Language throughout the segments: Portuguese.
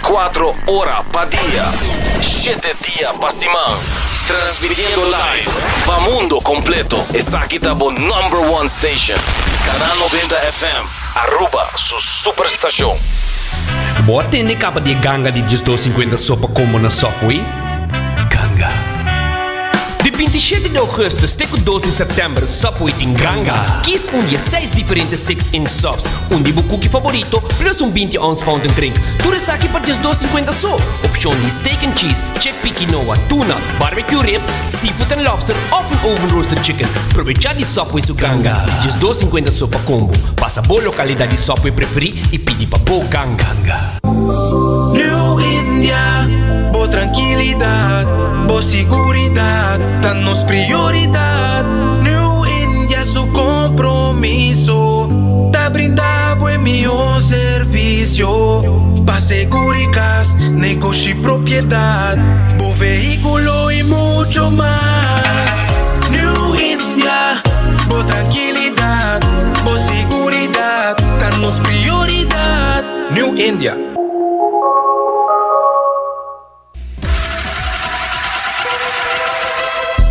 24 horas pa' día, 7 días pa' semana. Transmitiendo live pa' mundo completo. Esa aquí está por number one station. Canal 90 FM. Aruba, su superestación. Boa tende capa de ganga de 250 sopa como na Subway? Ganga. De 27 de agosto até 2 de setembro, Subway tem ganga. Kies dia 6 diferentes 6-inch subs. De cookie favorito, plus 20 ounce fountain drink. Tudo isso aqui para 250 só. Opção de steak and cheese, chickpea quinoa, tuna, barbecue rib, seafood and lobster, of an oven roasted chicken. Aproveitar de Subway su ganga. 250 só para combo. Passa boa localidade de Subway preferir e pedir para boa ganga. New India, boa tranquilidad, boa seguridad, danos prioridad. New India, su compromiso, te brinda buen mejor servicio. Pa' seguricas, negocio y propiedad, buen vehículo y mucho más. New India, boa tranquilidad, boa seguridad, danos prioridad. New India.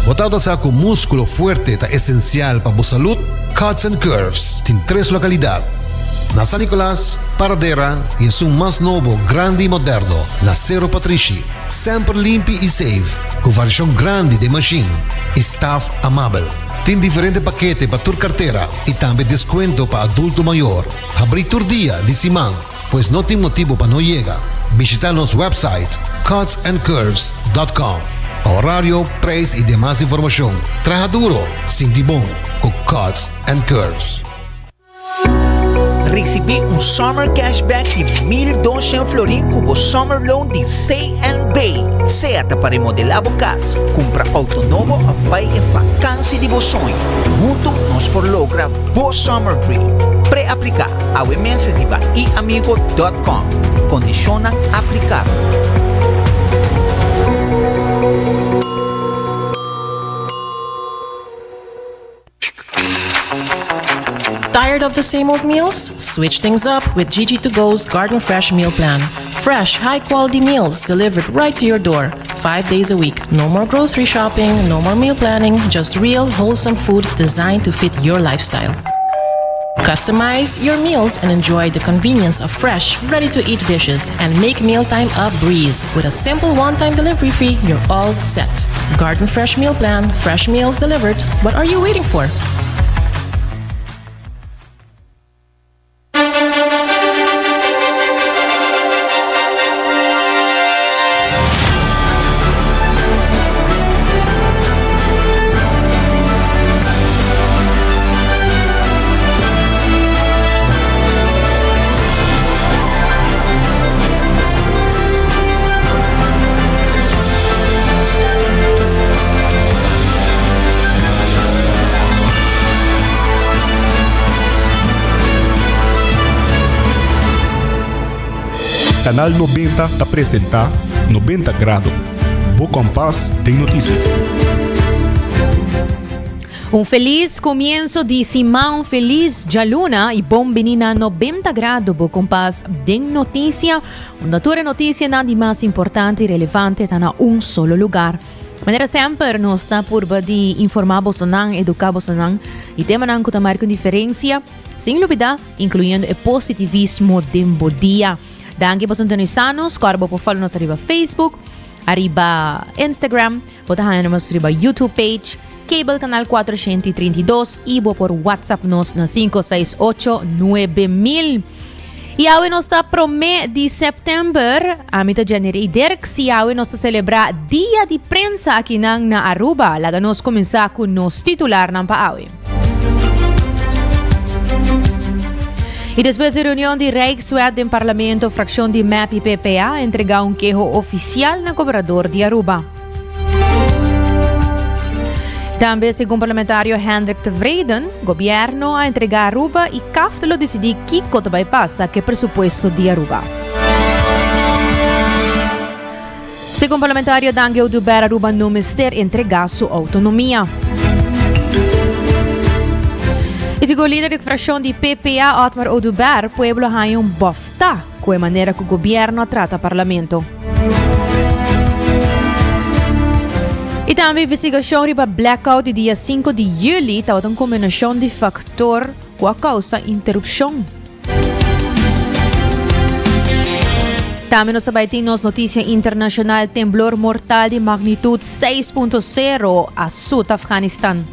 Botado sa com músculo fuerte ta esencial para a saúde, Cuts and Curves tem 3 localidades. Na San Nicolás, Paradera e em seu mais novo, grande e moderno, na Cerro Patrici. Sempre limpo e safe, com variação grande de machine e staff amável. Tem diferentes paquetes para tua carteira e também desconto para adulto maior. Abrir todo dia de semana, pois não tem motivo para não chegar. Visita nosso website cutsandcurves.com. Horário, preço e demais informação. Traja duro, sinti bom, com Cuts and Curves. Recebi summer cashback de 1.200 florin com o summer loan de C&B. Seata para remodelar a casa, compra auto novo ou vai em vacância de sonho. Junto nós por logra o summer dream. Pré-aplicar a WMS riba iamigo.com. Condiciona aplicar. Tired of the same old meals? Switch things up with GG2Go's Garden Fresh Meal Plan. Fresh, high-quality meals delivered right to your door, 5 days a week. No more grocery shopping, no more meal planning, just real, wholesome food designed to fit your lifestyle. Customize your meals and enjoy the convenience of fresh, ready-to-eat dishes and make mealtime a breeze. With a simple one-time delivery fee, you're all set. Garden Fresh Meal Plan, fresh meals delivered. What are you waiting for? Canal 90 te apresenta 90 Grado. Bo Compás tem notícia. Feliz comienzo de semana, feliz Jaluna y bienvenida a 90 grados Bo Compás de noticia. Una tua noticia nada más importante y relevante está en solo lugar. De maneira sempre, nós está por de informar Bolsonaro, educar Bolsonaro e tema não que marca diferença, sem dúvida, incluindo o positivismo de dia. Danke por sintonizarnos, corbo por follow nos arriba Facebook, arriba Instagram, botahan nos arriba YouTube page, Cable Canal 432 e por WhatsApp nos na 568-9000. E awe nos está pro mês de setembro, a mitad de janeiro e se awe nos está celebrar dia de prensa aqui na Aruba, laga nos começar com nos titular na awe. E depois da reunião de Rijkswet em Parlamento, a fração de MAP e PPA entregar queijo oficial na governador de Aruba. Também, segundo o parlamentário Hendrik Tevreden, o governo a entregar Aruba e CAF decidir que cota vai passar que pressuposto de Aruba. Segundo o parlamentário Dangel Duber, Aruba não ser entregar sua autonomia. E Isigo líder da fração de PPA, Otmar Oduber, pueblo hay bofta, com a maneira que o governo trata o parlamento. E também a investigação riba blackout de dia 5 de julho estava uma combinação de fator com a causa interrupção. Também nós temos notícia internacional temblor mortal de magnitude 6.0 a sul de Afeganistão.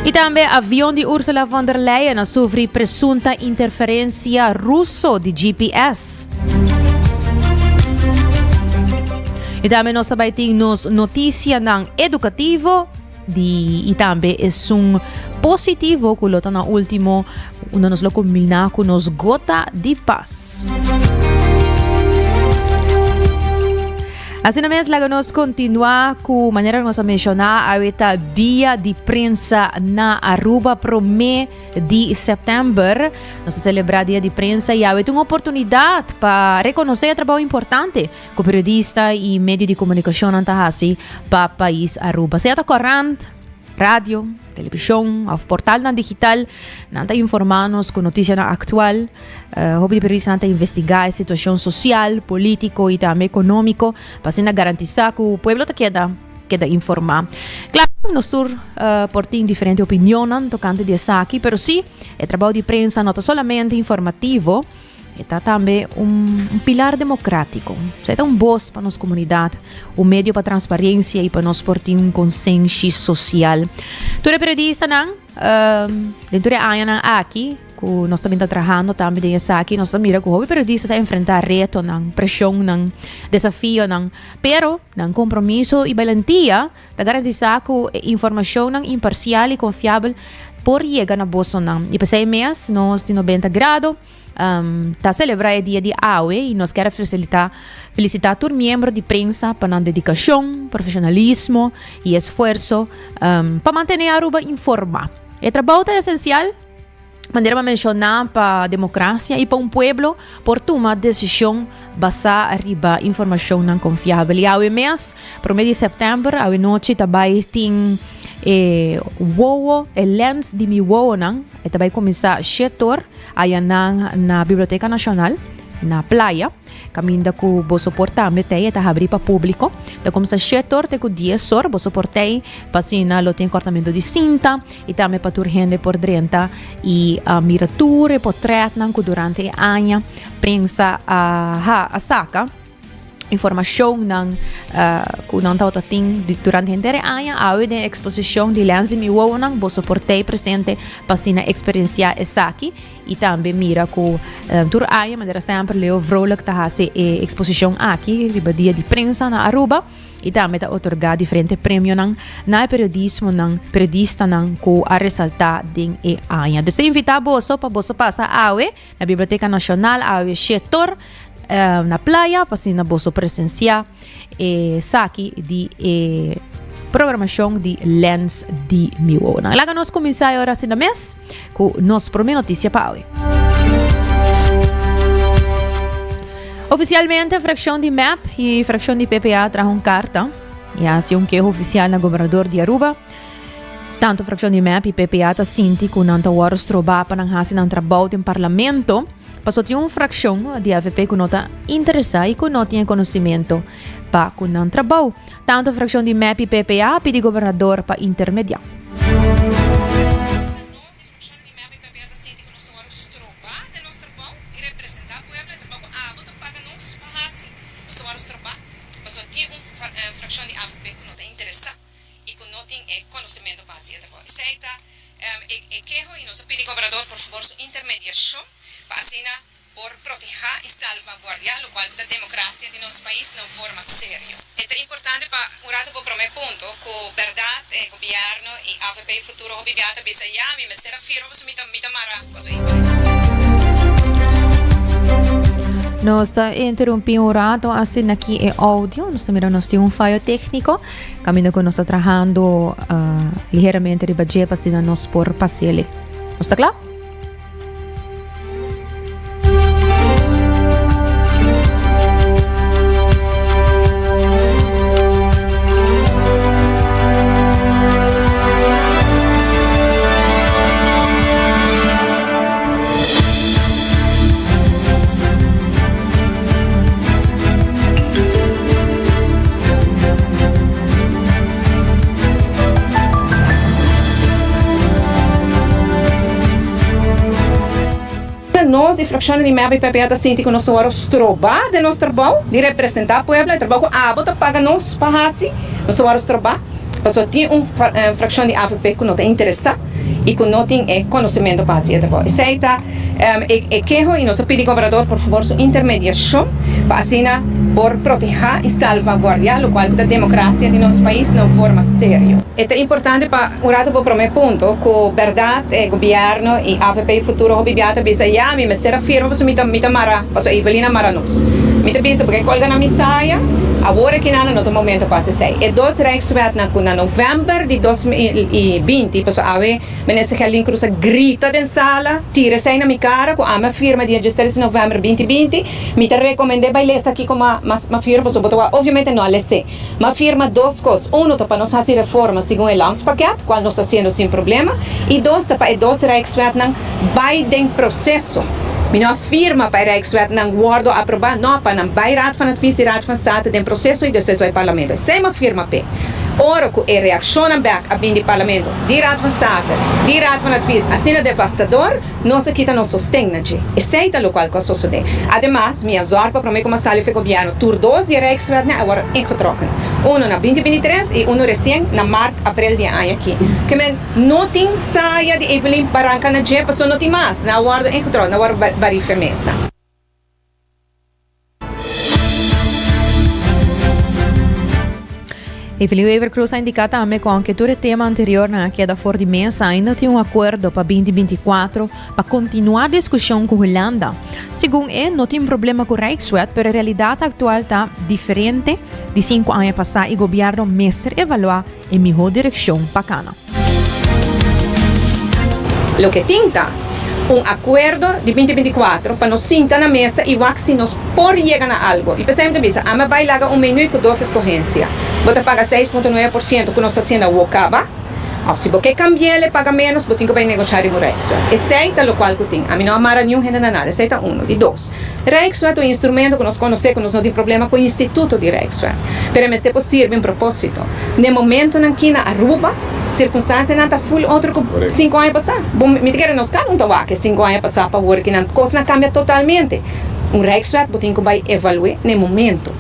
E também avião de Ursula von der Leyen sofre presunta interferência russo de GPS. E também nós temos notícia educativo e também é positivo que lota na último onde nos lo combina com nos gota de paz. Assim mesmo, lá nós continuar com a maneira que nós mencionar a dia de prensa na Aruba pro mês de setembro. Nós celebrar dia de prensa e há uma oportunidade para reconhecer o trabalho importante que o periodista e meio de comunicação antahasi para o país Aruba. Seja corrente, rádio, televisão, ao portal na digital, nanta informar-nos com notícia atual, hobby de periodista nanta investigar a situação social, político e também econômico, para assim garantizar que o povo queda informar. Claro, nós portamos diferentes opiniões tocante dessa aqui, mas sim, o trabalho de prensa não é somente informativo, é também pilar democrático. É um voz para nossa comunidade, meio para transparência e para nós portar consenso social. Tu é periodista, dentro da área aqui, que nós também estamos trabalhando também nessa aqui, nós também que o periodista está a enfrentar reto, pressão, desafio, pero, compromisso e valentia, para garantizar que a informação imparcial e confiável por chegar na bolsa. E para esse mês, nós temos 90 graus, está a celebrar o dia de AUE e nós queremos felicitar todo membro de prensa para a dedicação, profissionalismo e esforço para manter a Aruba informada. O trabalho é essencial, maneira de mencionar para a democracia e para pueblo por tomar decisão baseada arriba informação não confiável. E AUE mês, para o mês de setembro, AUE noite também tem lens de mi wowo vai começar a setor aí na Biblioteca Nacional na praia caminda com o suportar metei está abrir para público então começa a setor tem com 10 horas o suportei passina lo tem cortamento de cinta e também para tur gente por dentro e a miratura portrait nan durante a anha prensa a saca informação que não está durante a inteira ano, há uma exposição de lens de meu não vou suportar presente para a experiência essa aqui e também mira que durante a ano, mas sempre leo vrolijk está a exposição aqui, riba dia de prensa na Aruba e também está otorgar diferentes prêmios na periodismo periodista que a ressaltar em ano. Então, invitar você para você passar na Biblioteca Nacional, ao setor na praia, para na bolsa presenciar saque de programação de lens de meu. Lá nós começamos agora assim na mês com nossa primeira notícia para hoje. Oficialmente, a fração de MAP e a fração de PPA traz carta e assim que é oficial na governador de Aruba. Tanto a fração de MAP e PPA está sinti que não está horas trobar para não fazer um trabalho no parlamento. Passou de uma fração de AVP que não está interessada e que não tinha conhecimento para que não trabalho. Tanto a fração de MEP e PPA pede governador para intermediar. Por favor, su intermediación por proteger y salvaguardar lo cual la democracia de nuestro país no forma serio. Es importante para un rato por primer punto que verdad el gobierno y AFP futuro viviata bisa ya mi mestera firma pues mi tomara pues Nós interrompemos um rato assim aqui é áudio, nós também temos um falho técnico, caminho que nós estamos trabalhando ligeiramente de budget para nós por passeio. Está claro? nós e fração de MEB e PPA sinti que nós vamos trabalhar de nosso trabalho, de representar o povo, e trabalho com a bota paga nós para assim, nós vamos trabalhar, porque tem fração de AVP que não tem interesse e que não tem conhecimento para fazer trabalho. Isso aí está, quero e nós pedimos ao governador, por favor, sua intermediação para assim, por proteger e salvaguardar o qual da democracia de nosso país de forma séria. É importante para o rato para o primeiro ponto, que a verdade, o governo e a AVP futuro obibiata bisa ya mi mestera firma para mita mara, para Evelina Maranos. Mita bisa porque colga na misaia, agora que nada no momento passa sei. E dois Rijkswet na novembro de 2020, para ave menese que Cruz grita den sala, tira sai na minha cara com a minha firma dia 16 de novembro 2020, mita recomendei para ler aqui como uma firma, para obviamente não ler se. Uma firma duas coisas, para nós fazer reforma segundo o landspaquete, qual nós fazendo sem problema, e dois para dois Rijkswet não vai den processo. Minha firma para Rijkswet não guardo aprovar não para não vai raad van het vice-raad van state den processo e depois vai parlamento. Sem uma firma p. Ora que é reação back a bem de parlamento, de raad van state, de raad van het vice, assim é devastador, não se quita não sustém na g. E seita o qual coisa sucede. Además, minha zorpa para mim como sali foi governo tour 2 de Rijkswet agora ingetrokken. Uno na 2023 e uno recém na março, abril de ano aqui. Que men não tem saia de Evelyn Barranca na g, passou não tem mais, na guarda ingetrokken, na guarda barife mesa. Evelyn Wever Cruz ha indicato também que aunque todo o tema anterior na queda fora de mesa ainda tem acordo para 2024 para continuar a discussão com a Holanda. Segundo ele, não tem problema com o Rijkswet, mas a realidade atual está diferente de 5 anos passados e o governo mestre evaluar a melhor direção para Cana. Lo que tinta acordo de 2024 para nos sentar na mesa e se nos por chegar a algo. E pensamos que a vai lagar menu com 2 escorrências. Você paga 6,9% que nós está sendo o acaba. Se você cambiar, ele paga menos, você vai negociar com o Rijkswet. Esse é o qual que tem. A mim não amara nenhum gente nada. Esse é um. E dois. Rijkswet é um instrumento que nós conhecemos, que nós não temos problema com o Instituto de Rijkswet. Mas se serve em propósito. No momento aqui na Aruba, circunstância não está full outro que 5 anos passados. Me diga, nós não estamos que 5 anos passados para ver que a coisa não cambia totalmente. Um Rijkswet você vai evaluar no momento.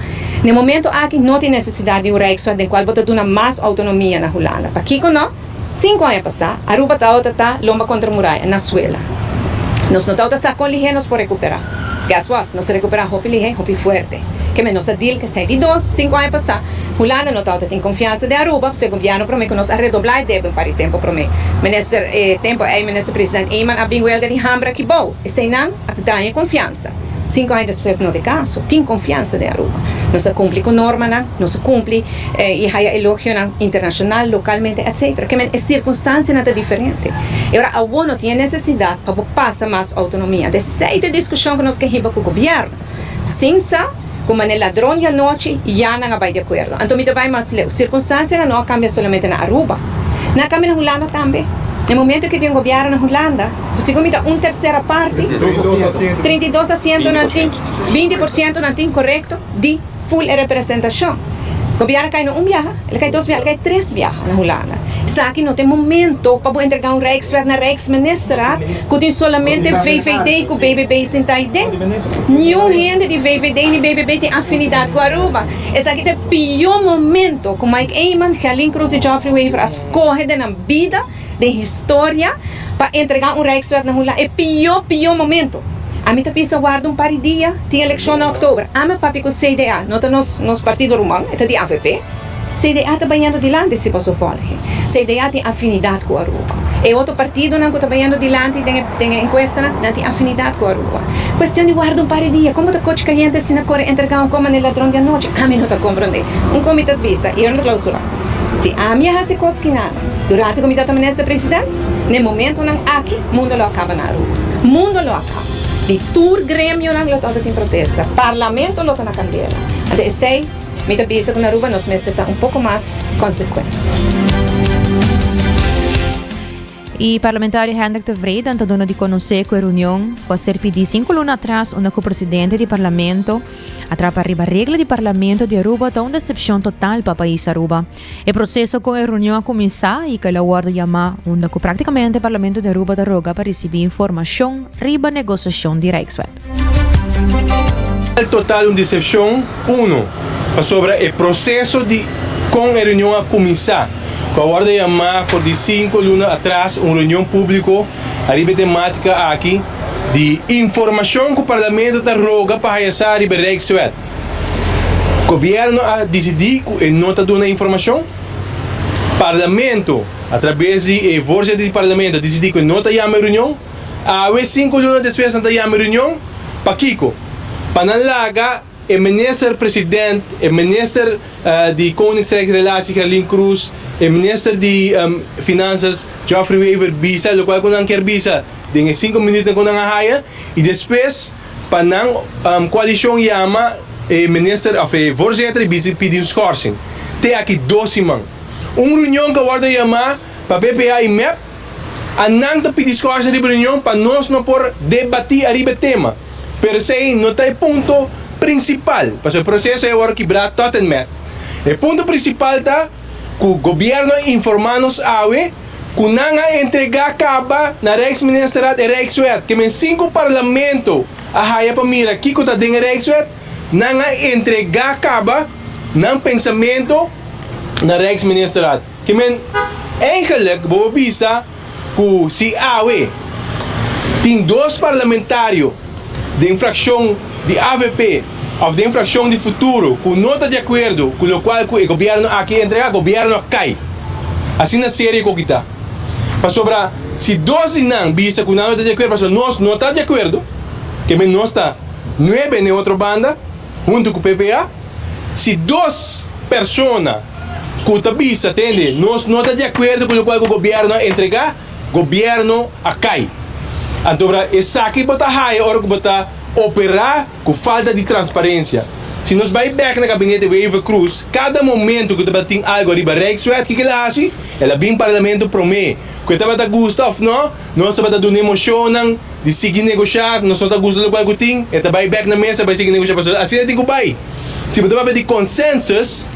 No momento aqui não tem necessidade de um Rijkswet de qual você dá mais autonomia na Holanda. Para aqui não, 5 anos passados, Aruba está lomba contra a muralha, na Suela. Nós não estamos com ligeiros para recuperar. Guess what? Nós recuperamos roupa ligeira, roupa forte. Que menos a deal que sai de 5 anos passados. Holanda não tem confiança de Aruba, porque o governo promete que nós redoblar e devem para o tempo promete. Minister tempo aí minister presidente Eyman abrir o de Hambra que bom. E sem não, dá confiança. 5 anos depois não tem caso, tem confiança de Aruba. Não se cumpre com norma, não se cumpre e há elogio internacional, localmente, etc. Que a circunstância não é diferente. Agora, a ONU tem necessidade para passar mais autonomia. De seita discussão que nós queremos com o governo. Sem sa, como no ladrão de noite, já não vai de acordo. Então, me vai mais leu. Circunstância não cambia somente na Aruba. Não cambia na Holanda também. No momento que tem um governo na Holanda, segundo uma terceira parte, 32 assentos não tem, 20% não tem correto de full representação. O governo cai no viaja, ele cai 2 viajas, ele cai 3 viajas na Holanda. Só que não tem momento para entregar um Rijkswet na Rijksminister, que tem somente VVD e o BBB sentado dentro. Nenhum gente de VVD e BBB tem afinidade com a Aruba. Esse aqui é o pior momento que Mike Eyman, Helene Cruz e Geoffrey Wever escolhem na vida de história para entregar um Rijkswet na Holanda. É o pior momento. A mim precisa guardar par de dias, tem eleição em outubro. A mim papi com CDA, não está nos partido rumano, é de AVP. CDA está banhando de lante se posso falar. CDA tem afinidade com a Aruba. E outro partido não está banhando de lante, tem encuesta, não tem afinidade com a Aruba. Questão de guardar par de dias. Como está coche caliente se não corre entregar um coma no ladrão de noite? A mim não está compreendendo. Um comitê de visa, e eu não clausura. Se a minha hace coisa que nada, durante o comitê também é presidente, no momento não aqui, o mundo lo acaba na Aruba. O mundo lo acaba. De tur grêmio não lo todo tem protesta, parlamento lo está na candeira. Até sei, me pensa que na Aruba nós meses está pouco mais consequente. E parlamentário Hendrik de Vreden está dando de conhecer que a reunião vai ser pedir 5 lunas atrás, onde o presidente do parlamento atrapa arriba a regra do parlamento de Aruba está uma decepção total para o país Aruba. O processo com a reunião a começar e que ela guarda chamar onde praticamente o parlamento de Aruba está roga para receber informação riba negociação de Rijkswet. El total uma decepção, sobre o processo de com a reunião a começar. Com a ordem de chamar por de 5 lunas atrás uma reunião pública, a temática aqui de informação que o parlamento está roga para realizar a Rijkswet. O governo a decidir que não está dando informação. Parlamento, através de força do parlamento, decidir que não está chamando reunião. A 5 lunas depois não está chamando reunião. Para Kiko, para não largar o ministro presidente, o ministro de Koningsrijk Relatie Carlin Cruz, o ministro de Finanças Geoffrey Weaver bisa, o qual não quer bisa, de 5 minutos com a raia, e depois para não coalição chama o ministro of voorzitter bisa pedir schorsing. Tem aqui 12 man. Reunião que guarda chamar para PPA e MEP, a não pedir schorsing de reunião para nós não por debater a tema. Pero sei não tem ponto principal, porque o processo é agora quebrar totalmente. O ponto principal está que o governo informa-nos que não entregar caba na Rijksministeriat e Rijkswet, que em 5 parlamentos a raia para mira que está dentro da Rijkswet, não entregar caba não pensamento na Rijksministeriat. Que eigenlijk vou avisar que se tem 2 parlamentários de infração de AVP ou de infração de futuro que não está de acordo com o qual o governo aqui entrega, o governo cai. Assim na série que está. Para sobre se 12 não visa que não está de acordo, para nós não está de acordo, que nós está 9 na outra banda, junto com o PPA, se 2 pessoas que está visa, entende? Nós não está de acordo com o qual o governo entrega, o governo cai. Então, essa aqui bota raia, hora que bota operar com falta de transparência. Se nós vai back na gabinete Weaver Cruz, cada momento que tem algo ali para Rijkswet, que ela faz? Ela vem para o parlamento promete. Que estava da gusto of não, nós estava dando emoção de seguir negociar, nós estamos gusto do qual que tem, ela vai back na mesa, vai seguir negociar. Assim é que vai. Se você vai de consensus,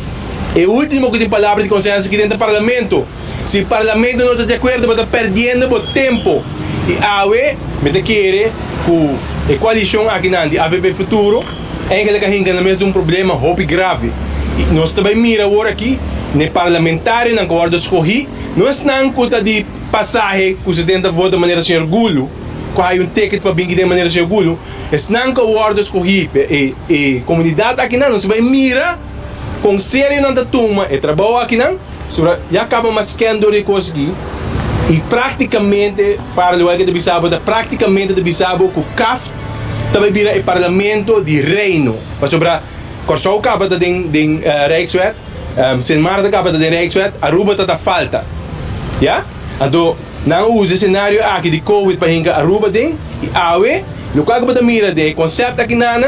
é o último que tem palavra de consensus aqui dentro do parlamento. Se o parlamento não está de acordo, vai estar perdendo o tempo. E me quer que a coalição aqui na AVP Futuro é que ela hinga na mesa de um problema muito grave. E nós também mira agora aqui, no parlamentário, na guarda escorri, nós não conta de passagem que você tenta votar de maneira sem orgulho, que há ticket para vir de maneira sem orgulho, é não que o guarda escorri e comunidade aqui não, nós vai mira com sério na turma e trabalho aqui não, já acaba mascando de coisas aqui. E praticamente, falo que de Bissau, praticamente de Bissau, que o CAF também vira o parlamento de reino. Mas sobre Corsou acaba de Rijkswet, Sint Maarten acaba de Rijkswet, Aruba está falta. Ja? Então, não usa o cenário aqui de Covid para hinga Aruba den, e awe, no qual acaba de mira de conceito aqui na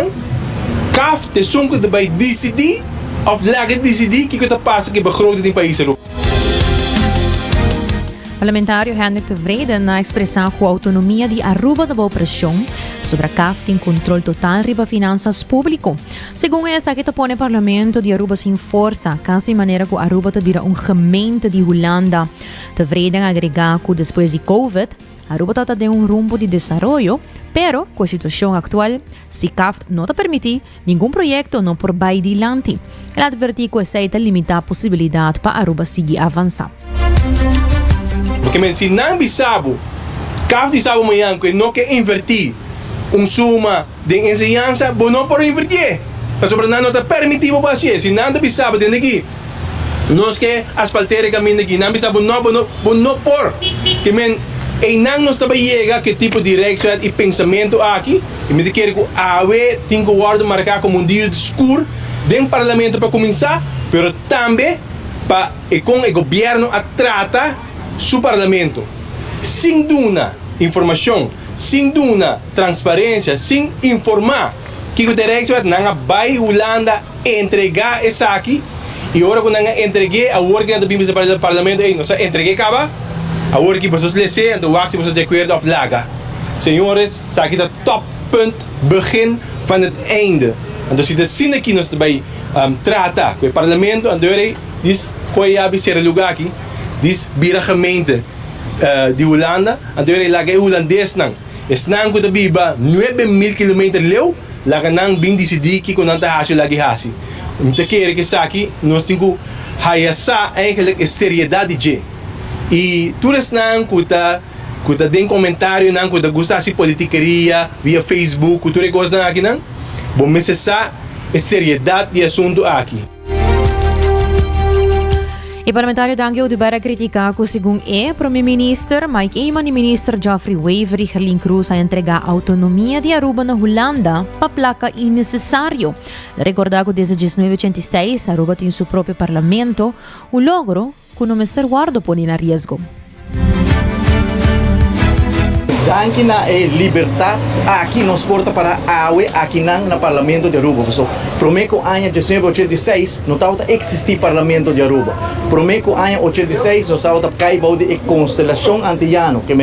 CAF, te sunko de bij decidir, of laga decidir, que está passa que begroting in país Aruba. Parlamentário Hendrik de Vreden na expressão que a autonomia de Aruba da boa pressão sobre a CAF tem controle total sobre finanças público. Segundo essa que põe o parlamento de Aruba sem força, caso de maneira que Aruba vira gemeente de Holanda. De Vreden agrega que depois de Covid, Aruba está de rumbo de desenvolvimento, pero com a situação atual, se CAF não permitir, nenhum projeto não por vai adiante. Ela advertiu que aceita limitar a possibilidade para Aruba seguir avançar. Porque se não bisabo, CAF bisabo amanhã que não quer invertir suma de enseñanza, não pode invertir. Mas sobre não está permitido para assim. Se não bisabo tem aqui, nós que asfaltear o caminho aqui, não bisabo não por. Que e não nos também chega que tipo de Rijkswet e pensamento aqui. E me quer que a AWE tem que guardar marcar como dia de escuro dentro do parlamento para começar, mas também para com o governo a trata su parlamento, sem dúvida informação, sem dúvida transparência, sem informar que o direito não vai Holanda entregar essa aqui e agora quando não entreguei a working da bimisa para o parlamento, não se entreguei acaba Agora que vocês lezen, dan wacht vocês de acordo of laga. Senhores, sabe que toppunt, begin van het einde. En dus de zin aqui nós bij trata, com o parlamento, en deur diz coi abi ser lugar aqui, diz bira gemeente de Holanda, en deur laga holandês nang. Es nang ko da biba 9.000 kilometer leu, laga nang bing disidiki ko nanta hasio lagi hasi. Om te keren que aqui nós temos hayasa eigenlijk is seriedade de. E todas nang kuta den comentário nang kuta gusta si politiqueria via Facebook, tudo coisa aqui nang. Bom, mas essa é seriedade de assunto aqui. E parlamentário Dangio de Barra critica que segundo Primeiro-Ministro Mike Eyman e Ministro Geoffrey Waver e Gerlin Cruz a entregar a autonomia de Aruba na Holanda para placa innecessário. Recordar que desde 1986 Aruba tem seu próprio parlamento, o logro que não me ser guardo põe em risco. Danke na liberdade aqui nos porta para a AUE aqui na parlamento de Aruba. So, prometo ano de 1986 não estava existir parlamento de Aruba. Prometo ano 86 não estava caibau de constelação antiano que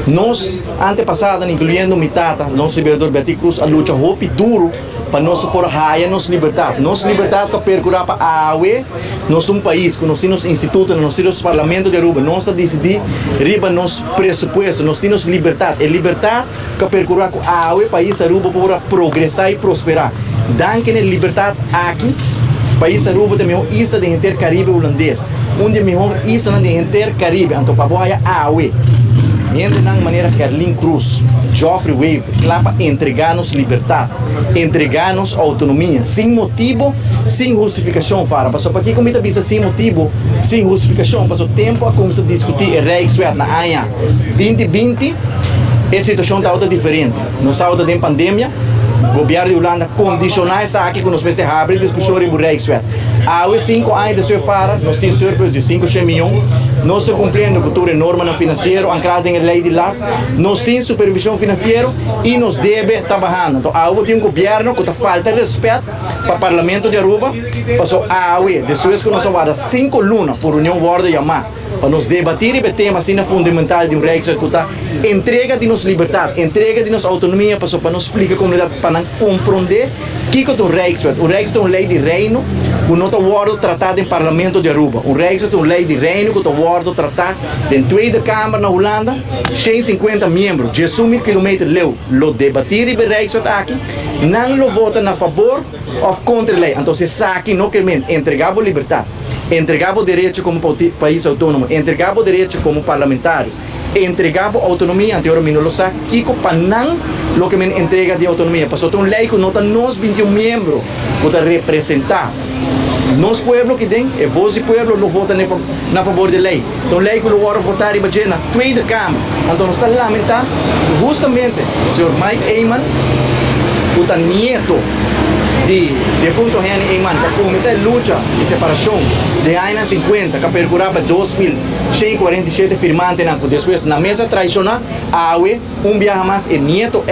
nós antepassada incluindo mitata, nosso liberador Betty Cruz a luta hope duro para nós supor raia nossa liberdade. Nossa liberdade que percurar para a AUE, nós um país com nós temos instituto, nós temos parlamento de Aruba, nós decidir riba nosso pressuposto, nós temos liberdade. É liberdade que percurar com a AUE país Aruba para progressar e prosperar. Danke na liberdade aqui, país Aruba também é isla de intercaribe holandês, onde melhor isla de intercaribe, então para boa a AUE. Gente na maneira Gerlin Cruz, Geoffrey Waver, clapa entregar-nos liberdade, entregar-nos autonomia, sem motivo, sem justificação. Para que como está vista sem motivo, sem justificação, passou tempo a começar a discutir a Rijkswet na ANHA 2020, a situação está diferente. Nós estamos em pandemia, o governo de Holanda condicionar essa aqui que nós vamos abrir discussão sobre o Rijkswet. Há 5 anos de sua fara, nós temos surplus de 5 milhões, nós estamos cumprindo a cultura norma financeira, ancrada em lei de LAF, nós temos supervisão financeira e nós deve trabalhar. Então, há um governo que falta respeito para o Parlamento de Aruba, passou a AUE, depois que nós vamos 5 lunas por União World de Yamá, para nos debater e tema assim fundamental de um Rijkswet que está entrega de nossa liberdade, entrega de nossa autonomia, para nos explicar a comunidade, para compreender o que é o Rijkswet. O Rijkswet é uma lei de reino, que não está tratado em Parlamento de Aruba. O Rijkswet é uma lei de reino, que está tratado em Tweede Câmara na Holanda, 150 membros, 10.000 km leu. Lo debater e o Rijkswet aqui, não lo votam a favor ou contra a lei. Então, se aqui não quer entregar a liberdade, entregar o direito como país autônomo, entregar o direito como parlamentário, entregar a autonomia, anteriormente não sabe, Kiko Panang, lo que me entrega de autonomia. Passou uma lei que nota nós 21 membros para representar. Nos pueblo que tem, e voz do pueblo não vota na favor da lei. Então, lei que eu vou votar e vai na Tweede Câmara. Então, nós estamos lamentando, justamente, o senhor Mike Eyman, o nieto de defunto Henry Eyman, que começou a luta de separação de anos 50, que percurava 2.147 firmantes, depois na mesa traicionar, a AUE, viaja mais, e nieto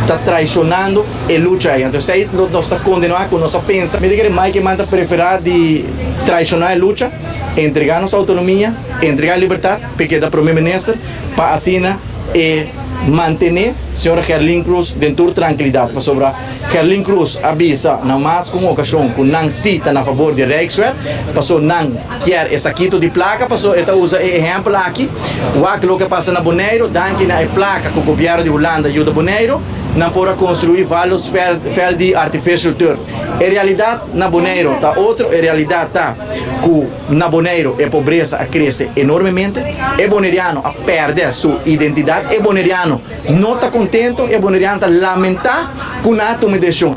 está traicionando a luta aí. Então, aí nós estamos condenados com nossa pensa. Me diga que Mike Eyman preferir de traicionar a luta, entregar nossa autonomia, entregar a liberdade, porque é da primeiro-ministro, para assinar e manter a senhora Gerlin Cruz dentro de tranquilidade. Para sobre Gerlin Cruz avisa na mais uma ocasião que não cita na favor de Rijkswet, passou não quer esse quito de placa, passou esta usa exemplo aqui, o que passa na Bonaire, danke na placa que o governo de Holanda ajuda Bonaire, não pode construir vários felds de artificial turf. A realidade na Bonaire está outra, a realidade está que na Bonaire a pobreza cresce enormemente, o boneriano perde sua identidade, o boneriano não está contente, o boneriano está lamentando com a tomadação.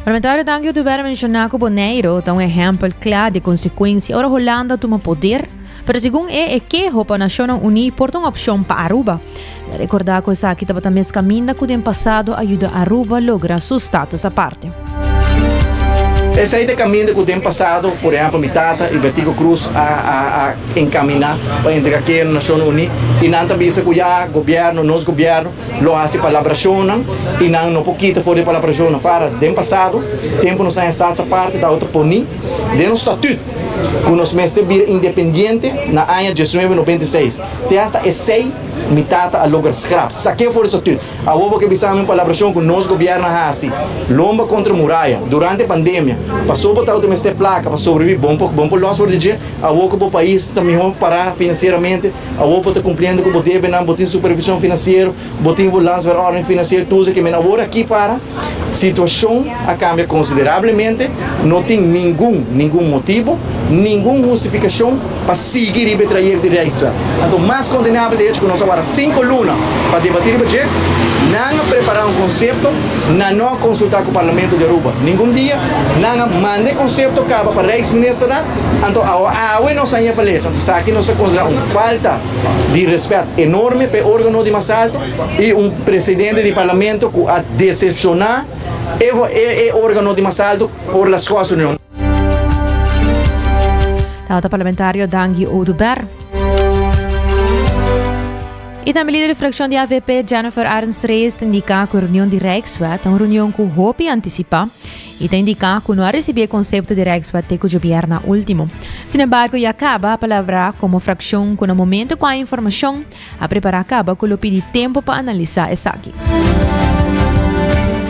Parlamentário Dangio de Barra mencionou que o Bonaire é um exemplo claro de consequência. Ora, Holanda toma poder, mas segundo que a Nação Unida porta uma opção para Aruba. Recordar que essa aqui também caminha que no passado ajuda a Aruba a lograr seu status à parte. Esse aí é o caminho que o tempo passado, por exemplo, Mitata e Betty Cruz a encaminhar para entregar aqui na Nação Unida e não também se cuidar governo, nosso governo, lo hace palabração e não pouquinho fora de palabração fora. Tempo passado, tempo não sai estado essa parte da outra poni, de um estatuto que nos mestre vir independiente na ano 1996. Te hasta esse mitata a lugar scrap. Saque for isso tudo. A ovo que bisamos em colaboração com nós governo assim. Lomba contra muralha. Durante a pandemia, passou botar o mestre placa para sobreviver. Bom por nós por dizer. A ovo que o país também para financeiramente. A ovo está cumprindo com o bote benam, botem supervisão financeira, botem volância para ordem financeira, tudo que me agora aqui para situação a cambia consideravelmente. Não tem nenhum motivo, nenhuma justificação para seguir o trajecto de reação. Então, mais condenável é que nós agora 5 lunas para debater o budget, não preparar conceito, não consultar com o Parlamento de Aruba. Nenhum dia, não mande conceito para a ex-ministra, então a não saia para leite. Então, isso aqui nós consideramos uma falta de respeito enorme para o órgão de mais alto e presidente do Parlamento que a decepcionar o órgão de mais alto por as suas reuniões. Tauta parlamentário Dangi Oduber. E também líder da fração de AVP, Jennifer Arns Reyes, indica que a reunião de Rijkswet é uma reunião que hope antecipa e indica que não ha recebido o conceito de Rijkswet que o governo último. Sin embargo, e acaba a palavra como fração que no momento com a informação a preparar acaba que pede tempo para analisar essa aqui.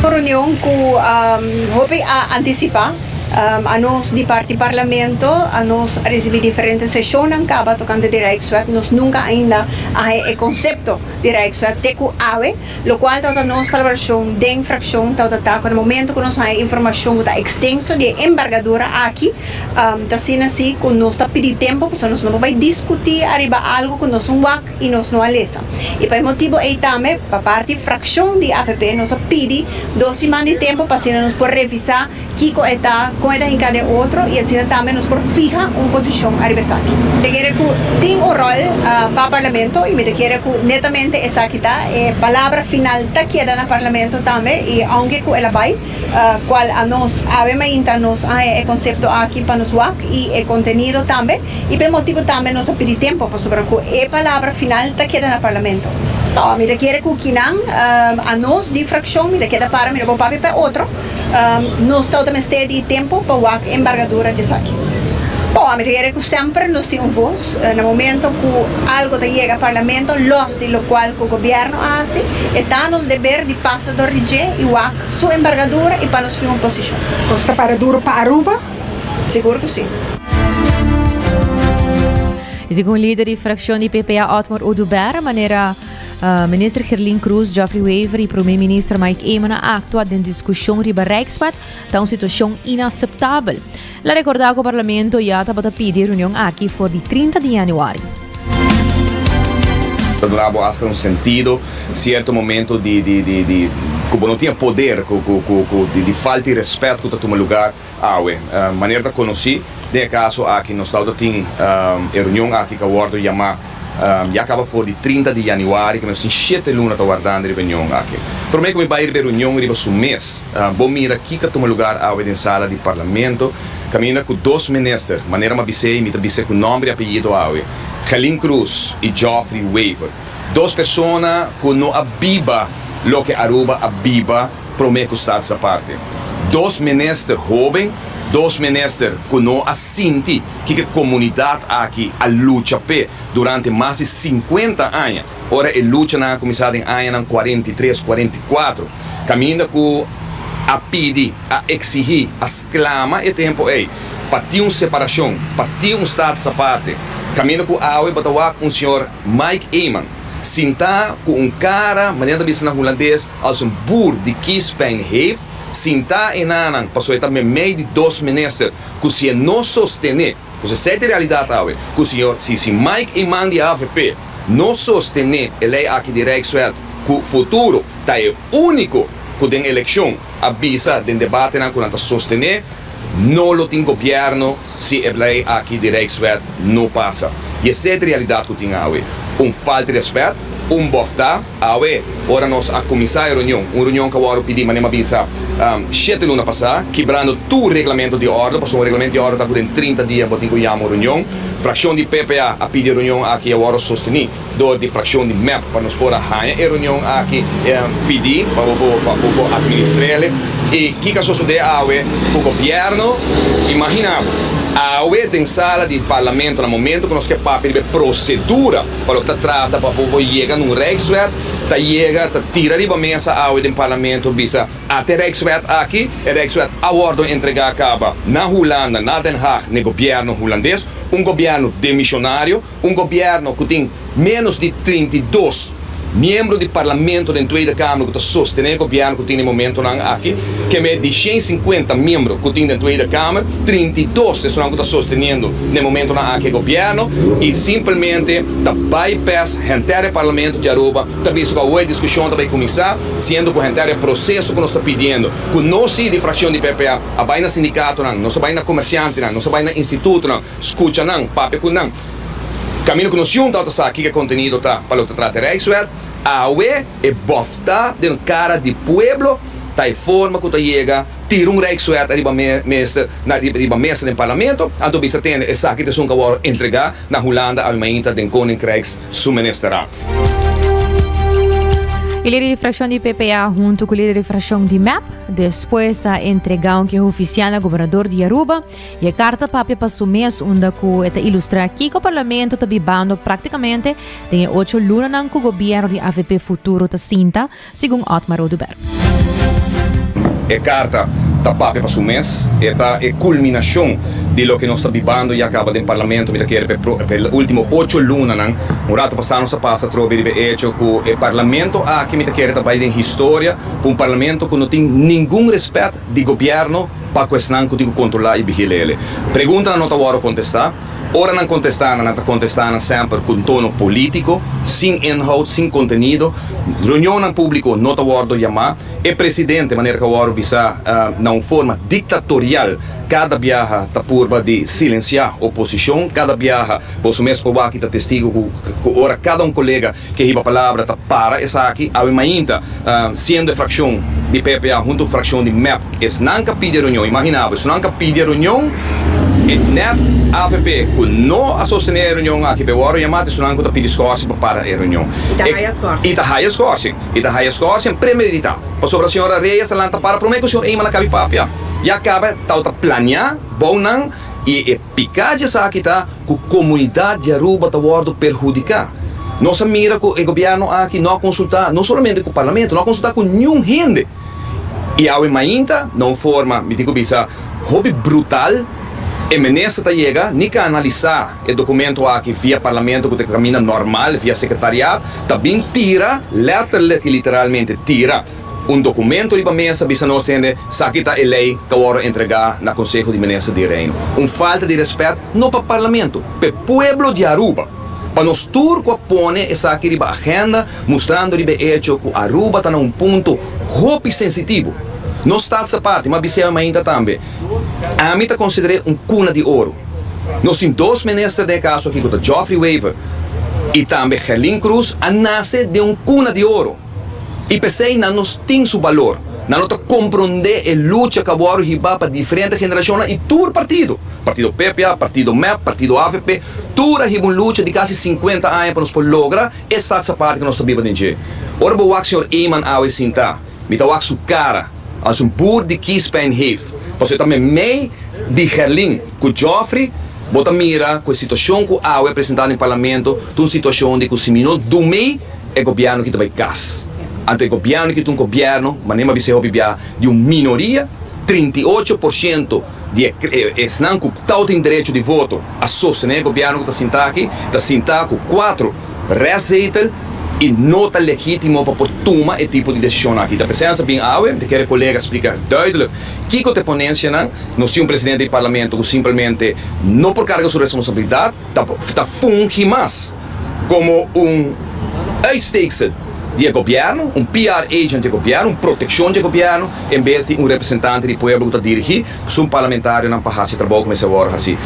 A reunião que hope antecipa a nós de parte parlamento, a nós receber diferentes sessões acaba tocando de Rijkswet, nós nunca ainda há o conceito de Rijkswet teco ave, lo qual tauta nós colaboração de infração tauta no momento que nós há informação da extenso de embargadura aqui, tá sendo assim que nós tá pedir tempo, porque nós não vai discutir arriba algo que nós não wak e nós não alesa. E para motivo aí também, para parte fração de AFP, nós pedi 2 semanas de tempo para assim nós por revisar que está com ele em cada outro e assim também nos por fija uma posição arriba aqui. Eu quero que tem o rol para o parlamento e me quero que netamente essa aqui tá a palavra final tá queda no parlamento também e aunque que ela vai qual a nós ainda nos o conceito aqui para nos wak e o contenido também e por motivo também nós pedir tempo para sobre que a palavra final tá queda no parlamento. Então, me quero que kinang a nós de fração me quero para me vou para outro nós também de tempo para wak embargadura de aqui. Bom, me quero que sempre nós temos voz no momento que algo chega ao parlamento, los de lo qual o governo hace, está nos dever de passador de e wak sua embargadura e para nos ter uma posição. Está para duro para Aruba? Seguro que sim. E segundo o líder da fração de PPA, Otmar Oduber, maneira ministro Gerlin Cruz, Geoffrey Wever e primeiro-ministro Mike Eamon atua em discussão riba Rijkswet, está uma situação inaceitável. La recordar que o parlamento já estava a pedir reunião aqui for de 30 de januário. Dava hasta um sentido, certo momento de como não tinha poder, de falta de respeito que toma lugar, maneira de conhecer, de caso aqui nós tem reunião aqui que o ordem chama já acaba for de 30 de januário, que nós temos 7 lunas a guardar de reunião aqui. Por mim, como vai ir a reunião riba um mês, bom mira aqui que toma lugar na sala de parlamento, caminha com 2 ministros, maneira uma bise, me bise com nome e apelido awe, Gerlin Cruz e Geoffrey Wever. 2 pessoas que não abiba lo que Aruba abiba, por mim que está essa parte. 2 ministros jovens, 2 ministros que não assinti que a comunidade aqui a luta durante mais de 50 anos. Ora, a luta na começada em anos 43, 44. Caminha com a pedir, a exigir, a exclamar e tempo para ter uma separação, para ter um estado essa parte. Caminha com a senhor Mike Eamon. Sinta com cara, maneira de na holandês, als een boer die kiespijn heeft, sinta en aanang, passou também meio de 2 ministros, que se não sostener, que se sete realidade awe, que se Mike Eamon de AVP não sostener a lei aqui de Rijkswet, que o futuro tá é único que tem eleição, avisa de debate não que sostener, não lo tem governo se a lei aqui de Rijkswet não passa. E essa é a realidade que tem awe. Falta de respeito, bofta, ora nós a começar a reunião que eu vou pedir, mas nem pensar, 7 lunas passar, quebrando todo o regulamento de ordem, porque o regulamento de ordem está com 30 dias, para ter uma reunião, fração de PPA a pedir reunião aqui, eu vou sostener, de fração de MEP, para nos pôr a raia, e reunião aqui, pedir, para administrar, e o que sucede, o governo, imagina, Awe den sala di parlamento no momento que nós que papi de procedura para o que trata para povo chega num Rijkswet, tá chega, tá tira riba mesa awe den parlamento bisa até Rijkswet aqui, e Rijkswet awardo entregar acaba na Holanda, na Den Haag, no governo holandês, governo demissionário, governo que tem menos de 32 membro do parlamento da Tweede Kamer que sostiene o governo que tem no momento aqui, que é de 150 membros que tem da Tweede Kamer, 32 estão que sostenendo no momento aqui o governo e simplesmente da bypass o parlamento de Aruba, também isso que a discussão vai começar, sendo que o processo que nós está pedindo, que não se de fração de PPA, a vai na sindicato não, não se vai na comerciante não, não se vai na instituto não, escuta não, papo não. Caminho que nós juntos aqui que conteúdo tá para o tratar Rijkswet, a UE é bofta de cara de pueblo, tá em forma que chega, tira Rijkswet riba mesa do parlamento, então bisa tem essa aqui que são que entregar na Holanda a mainta den Koninkrijks suministrar. O líder de fração de PPA junto com o líder de fração de MAP, depois a entregar que é oficial ao governador de Aruba e a carta papel para o mês onde que ilustra aqui que o parlamento está vivendo praticamente tem 8 lunas que o governo de AVP futuro está cinta, segundo Otmar Oduber. A carta está papel para o mês, é a culminação de lo que nós estamos vivendo e acaba do parlamento, que é pelo último 8 lunas, um rato passado nós passa a trocar hecho que o parlamento aqui me quer também em história, um parlamento que não tem nenhum respeito de governo para questão que digo controlar e vigilar ele. Pergunta não está agora contestar. Ora não contestaram sempre com tono político, sem inhoud, sem conteúdo. Reunião em público não está agora chamar. E presidente, de maneira que agora bisa na forma dictatorial, cada viaja está por de silenciar a oposição, cada viaja, você mesmo que está testigo, ora cada colega que riba a palavra está para essa aqui, a ainda sendo fração de PPA junto à fração de MEP, es nunca pide reunião, imaginável, se nunca pide reunião, net AVP que não a sostener a reunião aqui para agora chamado se não que pedi esforço para a reunião e tá high esforço premeditado para sobre a senhora Reyes ela tá para prometer que o senhor Eiman acabe papia e acaba tá planear bom não e picade essa aqui tá que a comunidade de Aruba tá word perjudicar. Nossa mira que o governo aqui não consultar não somente com o parlamento, não consultar com nenhum gente e ao ainda não forma me digo bisa hobby brutal. E menessa tá chega, nem que analisar o documento aqui via parlamento que caminha normal, via secretariado, também tira, literalmente tira documento de mesa, bisa nós temos, sabe que a lei que agora entregar na Conselho de Menessa de Reino. Falta de respeito não para o parlamento, para o pueblo de Aruba. Para nós turco pone essa aqui de agenda, mostrando de hecho que Aruba está num ponto muito sensitivo. Não está essa parte, mas você ainda também. A mim considerei cuna de ouro. Nós temos 2 ministros de caso aqui, que Geoffrey Weaver e também Herlin Cruz, a nasce de cuna de ouro. E pensei que nós temos o valor. Nós compreender a luta que agora riba para diferentes gerações e todo partido. Partido PPA, Partido MEP, Partido AVP, toda uma luta de quase 50 anos para nós lograr essa parte que nós estamos vivendo. Ora, o senhor Eiman ao sentar, me dá o cara. Als boer die kiespijn heeft. Você também meio de Herlin, com Geoffrey, bota mira com a situação que a apresentada no parlamento, uma situação de que o semino do meio é o governo que vai cas. Então o governo que tem governo, mas nem mais de uma minoria, 38% de não que tem direito de voto a sostener o governo que está sentado com 4 receitas e não está legítimo para tomar esse tipo de decisão aqui. A presença bem áurea, de que o colega explica duidelijk que a ponência não se presidente do parlamento que simplesmente não por carga de sua responsabilidade está funge mais como uitsteeksel de governo, PR agent de governo, proteção de governo, em vez de representante do povo que está dirigindo, parlamentário não passa trabalho como esse agora assim.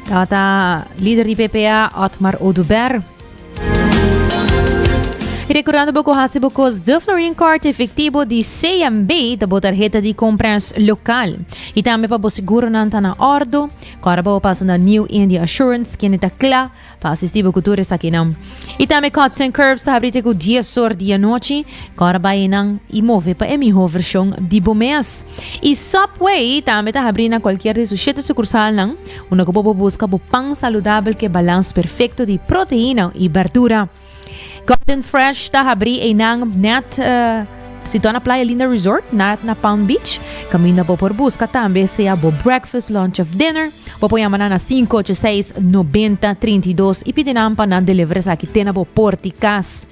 Data líder di PPA Otmar Oduber. E recordando pouco hasibo cos de Florin Card efetivo de CMB da tarjeta de compras local. E também para seguro nanta na ordo, para passa na New India Assurance, que nita kla para assistir a cultura aqui não. E também Cuts and Curves tá abrite com dia sor dia noite, para vai nang imove para emiho versão de bomés. E Subway também tá abrindo qualquer resucita sucursal nang, uma que busca o pão saudável que balance perfeito de proteína e verdura. Garden Fresh está abri em net situado na Playa Linda Resort, na Palm Beach. Camina por busca também se abo breakfast, lunch of dinner. Po yaman na 586-9032 e pedinam pa na delivery sa kitena po Porticas.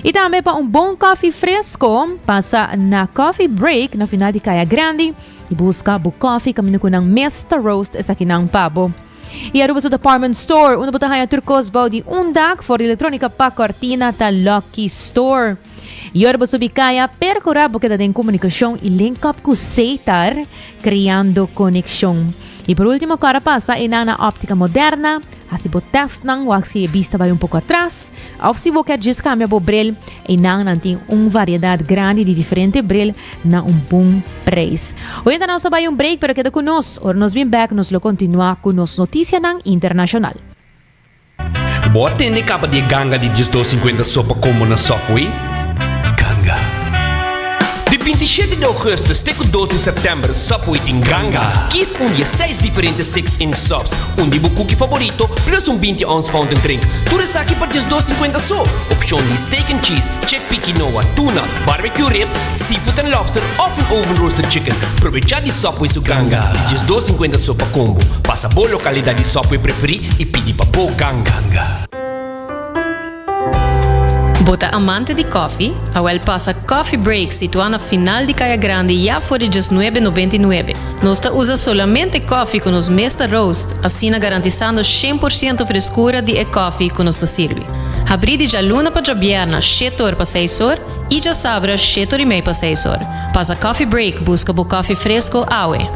E também pa bom coffee fresco, pasa na coffee break na final de Kaya Grande e busca bu coffee camino ko ng Mesta Roast sa kinang pabo. E aruba sa department store, una butahan turcos baudi undak for elektronika pa cortina ta Lucky Store. E aruba sa bikaya percorabo kita din komunikasyon e link up ko Seitar, criando koneksyon. E por último, cara pasa na óptica moderna, hasibo test nang wag si vista vai pouco atrás, ou se você quer cambia bo bril, nanti variedade grande de diferente bril na bom preço. Hoje então nós vai break, pero queda conosco, or nos bem back, nos lo continua com nos notícia nang internacional. Bote ni capa de ganga de 250 sopa como na Subway? Ganga. De 27 de agosto até 2 de setembro, Subway tem Ganga. Kies de 6 diferentes 6-inch subs, de bu cookie favorito, plus 20 ounce fountain drink. Tudo isso aqui para just 250 só. Opção de steak and cheese, chickpea quinoa, tuna, barbecue rib, seafood and lobster, oven roasted chicken. Aproveita de Subway su Ganga. Just 250 só para combo. Passa boa localidade de Subway preferir e pedi para bo Ganga. Bota amante de coffee, awel pasa Coffee Break situado na final de Kaya Grande ya por just 9,99. Nos usa solamente coffee com nos Mesta Roast, assim garantizando 100% frescura de coffee que nos sirve. Abri de luna para jabierna, 7 horas para 6 horas e já sabra 7 horas e meia para 6 horas. Pasa Coffee Break, busca bu coffee fresco, awe.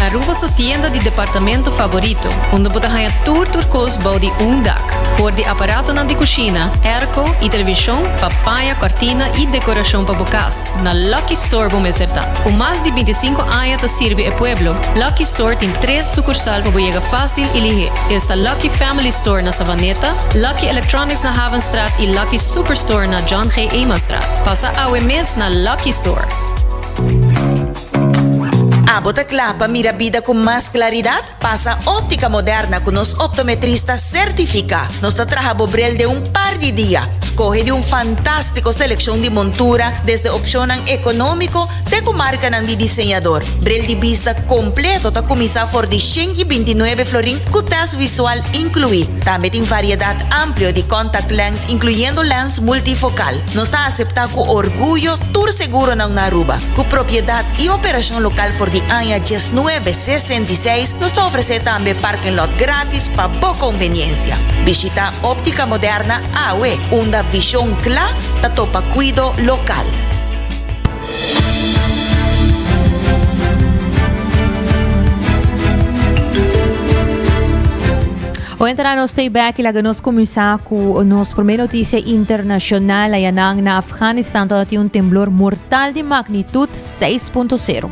Aruba sua tienda de departamento favorito, onde você ganha turcos body undak, for de aparato na de cozinha, airco e televisão, papaya, cortina e decoração para bocas. Na Lucky Store vamos acertar. Com mais de 25 anos de servir ao pueblo, Lucky Store tem 3 sucursal para chegar fácil e ligeiro. Está Lucky Family Store na Savaneta, Lucky Electronics na Havenstraat e Lucky Superstore na John G. Emastraat. Passa a mes na Lucky Store. Bota clapa, mira vida con más claridad. Pasa óptica moderna con los optometristas certifica. Nos trabaja bobrel de un par de días. Escoge de un fantástico selección de montura desde opción económico de comarca de diseñador. Brel de vista completo ta comisa for de 129 florin con test visual incluido. También tiene variedad amplia de contact lens incluyendo lens multifocal. Nos está aceptado con orgullo tour seguro ng Naruba. Con propiedad y operación local for de año 1966 nos ofrece también parking lot gratis para boa conveniencia. Visita Óptica Moderna AWE, una visión clara de topa cuido local. O entrar no Stay Back e lá nos começar com nossa primeira notícia internacional aí na Afeganistão tem temblor mortal de magnitude 6.0.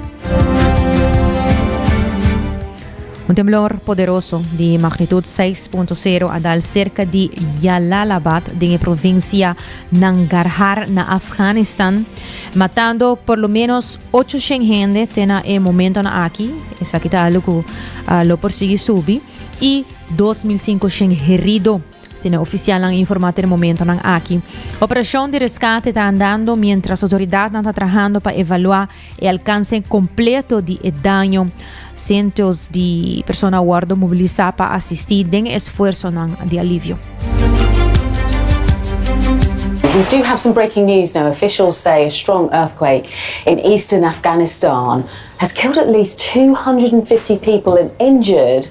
Temblor poderoso de magnitude 6.0 a dar cerca de Jalalabad, de província Nangarhar, na Afeganistão, matando por lo menos 800 gente na momento na aqui, essa aqui está lo persigue subir, e 2.500 heridos. Sina oficial ang informate no momento ng aqui. Operação de resgate está andando mientras autoridades estão trabalhando para evaluar o alcance completo de dano. Cientos de pessoas guardo mobilizadas para assistir em esforço de alívio. We do have some breaking news now. Officials say a strong earthquake in eastern Afghanistan has killed at least 250 people and injured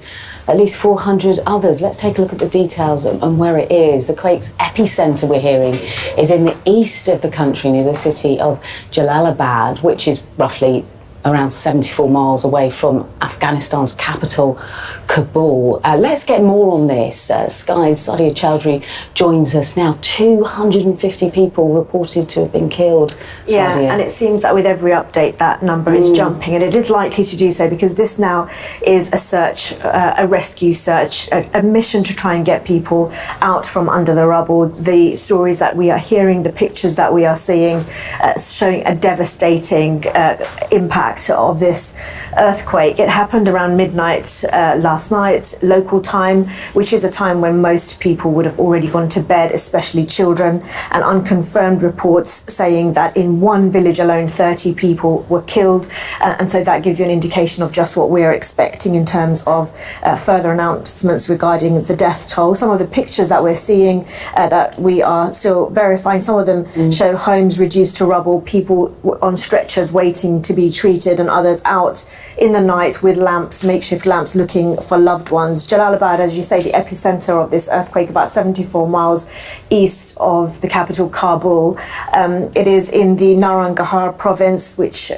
at least 400 others. Let's take a look at the details and where it is. The quake's epicenter, we're hearing, is in the east of the country near the city of Jalalabad, which is roughly around 74 miles away from Afghanistan's capital, Kabul. Let's get more on this. Sky's Sadia Chowdhury joins us now. 250 people reported to have been killed. Yeah, Sadia. and it seems that with every update that number is jumping, and it is likely to do so because this now is a search, a rescue search, a mission to try and get people out from under the rubble. The stories that we are hearing, the pictures that we are seeing, showing a devastating impact of this earthquake. It happened around midnight last night, local time, which is a time when most people would have already gone to bed, especially children, and unconfirmed reports saying that in one village alone 30 people were killed, and so that gives you an indication of just what we're expecting in terms of further announcements regarding the death toll. Some of the pictures that we're seeing that we are still verifying, some of them show homes reduced to rubble, people on stretchers waiting to be treated, and others out in the night with lamps, makeshift lamps, looking for loved ones. Jalalabad, as you say, the epicenter of this earthquake, about 74 miles east of the capital, Kabul. It is in the Narangahar province, which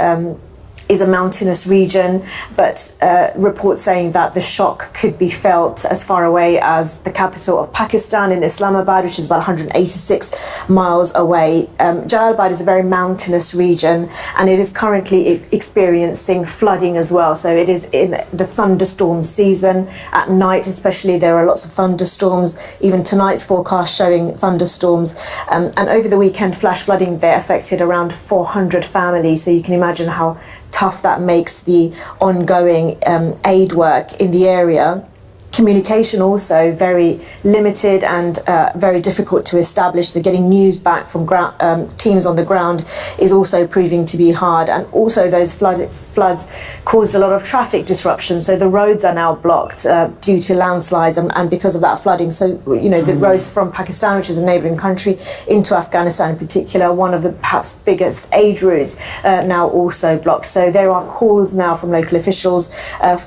is a mountainous region, but reports saying that the shock could be felt as far away as the capital of Pakistan in Islamabad, which is about 186 miles away. Jalalabad is a very mountainous region, and it is currently experiencing flooding as well. So it is in the thunderstorm season. At night especially, there are lots of thunderstorms. Even tonight's forecast showing thunderstorms. And over the weekend, flash flooding there affected around 400 families. So you can imagine how tough that makes the ongoing aid work in the area. Communication also very limited and very difficult to establish. So getting news back from teams on the ground is also proving to be hard. And also those floods caused a lot of traffic disruption. So the roads are now blocked due to landslides and because of that flooding. So, you know, the roads from Pakistan, which is a neighboring country, into Afghanistan in particular, one of the perhaps biggest aid routes, now also blocked. So there are calls now from local officials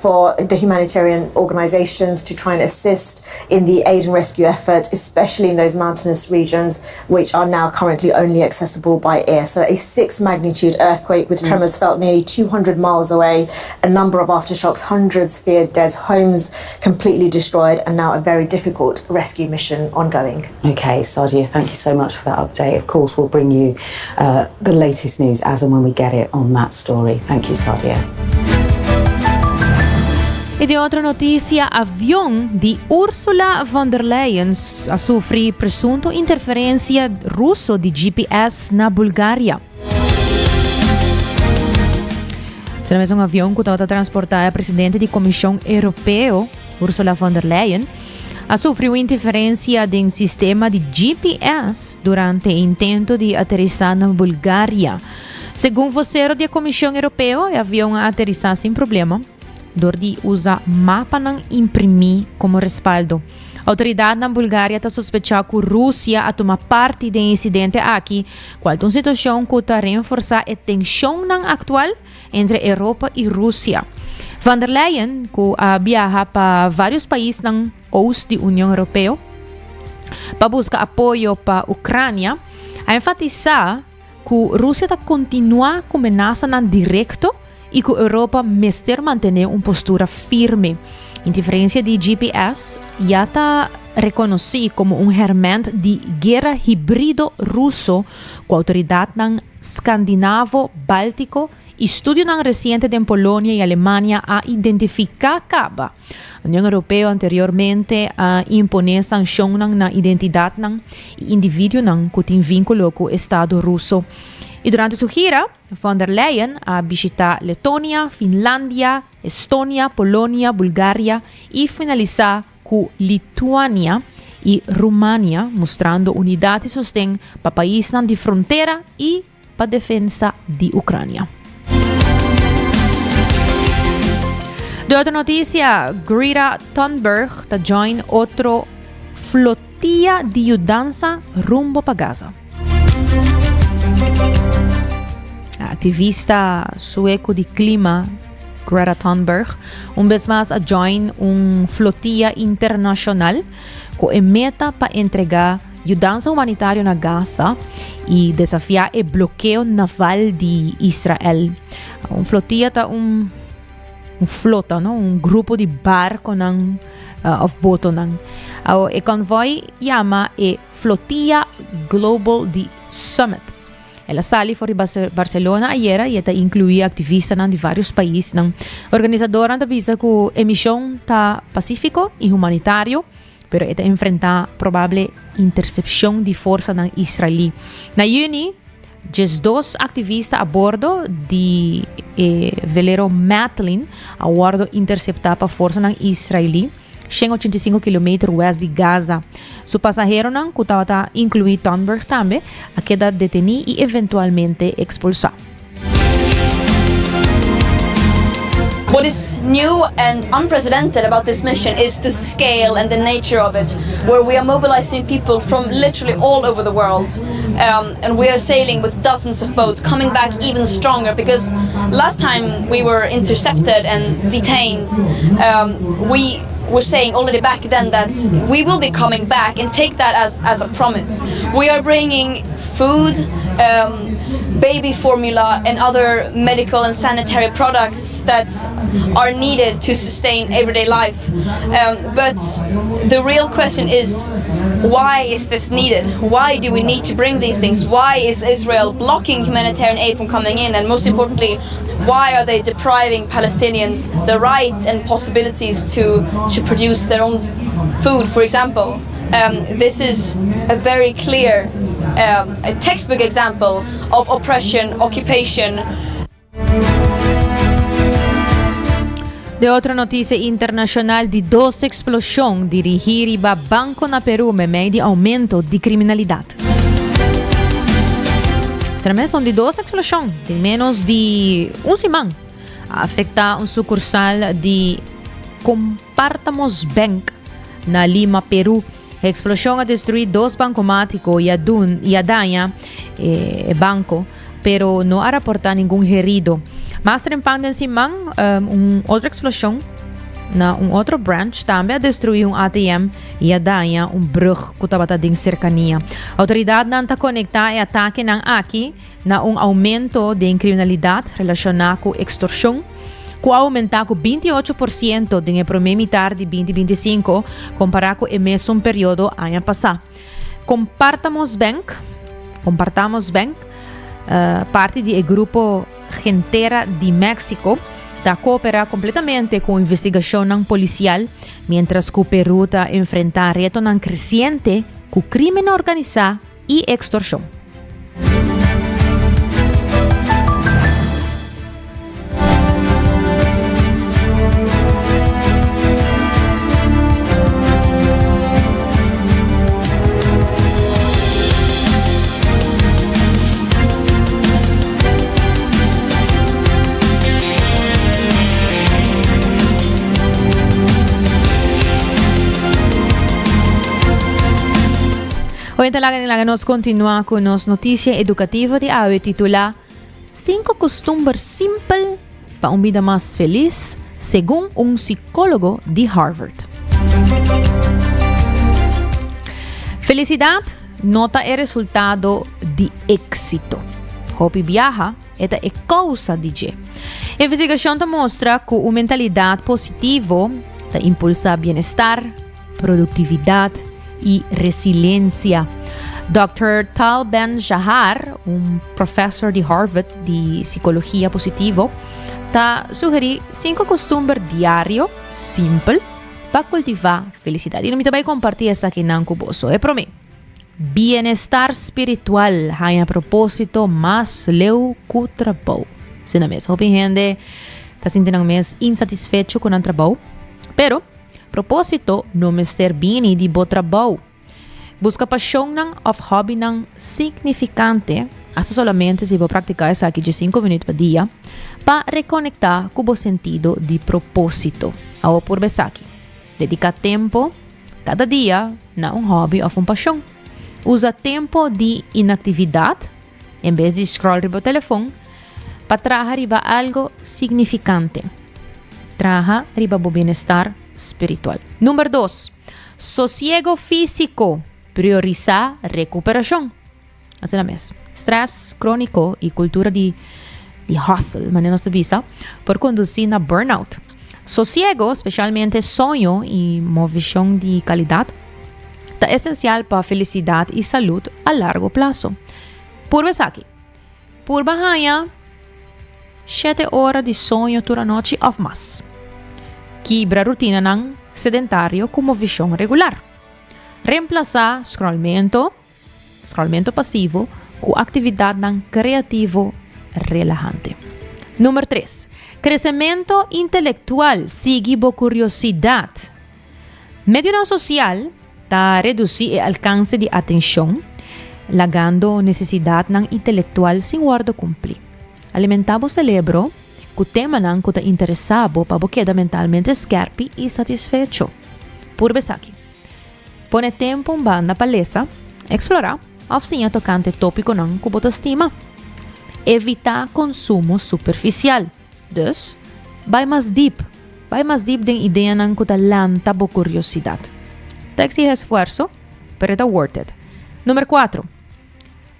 for the humanitarian organizations to try and assist in the aid and rescue effort, especially in those mountainous regions which are now currently only accessible by air. So a 6 magnitude earthquake with tremors felt nearly 200 miles away, a number of aftershocks, hundreds feared dead, homes completely destroyed, and now a very difficult rescue mission ongoing. Okay, Sadia, thank you so much for that update. Of course, we'll bring you the latest news as and when we get it on that story. Thank you, Sadia. E de otra noticia, avión de Ursula von der Leyen a sofrer presunto interferência russo de GPS na Bulgária. Será mesmo um avião que está a transportar a presidente da Comissão Europeia, Ursula von der Leyen, a sofrer interferência de um sistema de GPS durante o intento de aterrissar na Bulgária. Segundo o vocero da Comissão Europeia, o avião aterrissar sem problema. Dordi usa mapa não imprimir como respaldo. A autoridade na Bulgária está sospechando que a Rússia a tomar parte do incidente aqui, qual é uma situação que está a reforçar a tensão atual entre Europa e Rússia. Von der Leyen, que viaja para vários países na oeste da União Europeia para buscar apoio para a Ucrânia, a enfatizar que a Rússia está continuar com ameaça direto e que a Europa mester manter uma postura firme. Interferência de GPS já está reconhecida como ferramenta de guerra híbrido russo com a autoridade escandinavo-báltico e estudo recente em Polônia e Alemanha a identificar caba. A União Europeia anteriormente impôs sanções na identidade e indivíduo que tem vínculo com o Estado russo. E durante sua gira, von der Leyen a visitar Letônia, Finlândia, Estônia, Polônia, Bulgária e finalizar com Lituânia e România, mostrando unidade e sustento para países de fronteira e para a defesa da Ucrânia. De outra notícia, Greta Thunberg está join outra flotilla de mudança rumbo para Gaza. A ativista sueco de clima Greta Thunberg vez mais a join flotilla internacional com a meta para entregar ayudança humanitária na Gaza e desafiar o bloqueio naval de Israel. Flotilla tá flota, no? Grupo de barco of boto o convoy chama Flotilla Global de Summit. Ela sali fora de Barcelona ayer e ela incluía ativistas de vários países. Organizadora da visa com emissão tá pacífico e humanitário, pero ela enfrenta provável intercepção de força israelí. Na Juni, 2 activistas a bordo de velero Matlin a bordo interceptar para força israelí 185 km west de Gaza. Su passageiro que estava incluído Thunberg também, a queda detenido e eventualmente expulsado. What is new and unprecedented about this mission is the scale and the nature of it, where we are mobilizing people from literally all over the world, and we are sailing with dozens of boats, coming back even stronger, because last time we were intercepted and detained, we were saying already back then that we will be coming back, and take that as a promise. We are bringing food, baby formula and other medical and sanitary products that are needed to sustain everyday life. But the real question is, why is this needed? Why do we need to bring these things? Why is Israel blocking humanitarian aid from coming in? And most importantly, why are they depriving Palestinians the rights and possibilities to produce their own food, for example? This is a very clear, a textbook example of oppression, occupation. De outra notícia internacional de 2 explosões dirigidas a banco na Peru me meio de aumento de criminalidade. Será são de 2 explosões de menos de semana a afetar sucursal de Compartamos Bank na Lima, Peru. A explosão a destruir 2 bancomáticos e a danha banco, pero não há reportar nenhum herido. Mais trempando em cima, outra explosão na outro branch também a destruir ATM e a danha brug que estava em cercania. A autoridade não está conectada e ataque aqui na aumento de criminalidade relacionada com extorsão, que aumentar com 28% no primeiro metade de 2025 comparado com o mesmo período ano passado. Compartamos Bank, parte do grupo Gentera de México, está cooperar completamente com a investigação policial, mientras que o Peru está enfrentar reto crescente com crime organizado e extorsão. Hoy nos continúa con las noticias educativas de AWE titulada 5 costumbres simples para una vida más feliz, según un psicólogo de Harvard. Felicidad nota el resultado de éxito. Hopi viaja es la causa de ello. La investigación muestra que una mentalidad positiva impulsa bienestar, productividad y resiliencia. Dr. Tal Ben-Shahar, un profesor de Harvard de psicología positivo, sugerí 5 costumbres diarios simples para cultivar felicidad. Y no me voy a compartir esa aquí en Cuboso. Para mí, bienestar espiritual hay a propósito más leu que trabajo. Si no me gente está sintiendo más insatisfecho con el trabajo, pero propósito no me ser bien de bom trabalho. Busca paixão ou hobby significante, hasta solamente se vou praticar isso aqui de 5 minutos por dia, para reconectar com o sentido de propósito. Ao por aqui, dedica tempo cada dia a hobby ou paixão. Usa tempo de inatividade, em vez de scroll no telefone, para trazer algo significante. Traga o bem-estar espiritual. Número 2. Sosiego físico priorizar recuperação. Assim é mesmo. Stress crônico e cultura de hustle, maneira nossa visa, por conduzir na burnout. Sossego, especialmente sonho e movição de qualidade, é essencial para a felicidade e saúde a largo prazo. Por aqui, por bahia, 7 horas de sonho toda noite ou mais. Quebra a rotina ng sedentário com movição regular. Reemplazar scrollmento passivo com atividade ng criativo relajante. Número 3. Crescimento intelectual sigue por curiosidade. Medio social está reduzir o alcance de atenção, lagando necessidade ng intelectual sem guarda cumprir. Alimentar o cérebro com o tema ng que está interessado para quedar mentalmente scarpi e satisfecho. Por aqui. Pone tempo na palestra, explorar, oficina tocante tópico ng que você estima. Evitar consumo superficial. Dus, vai mais deep den ideia ng que está lanta por curiosidade. Te exige esfuerzo, pero está worth it. Número 4.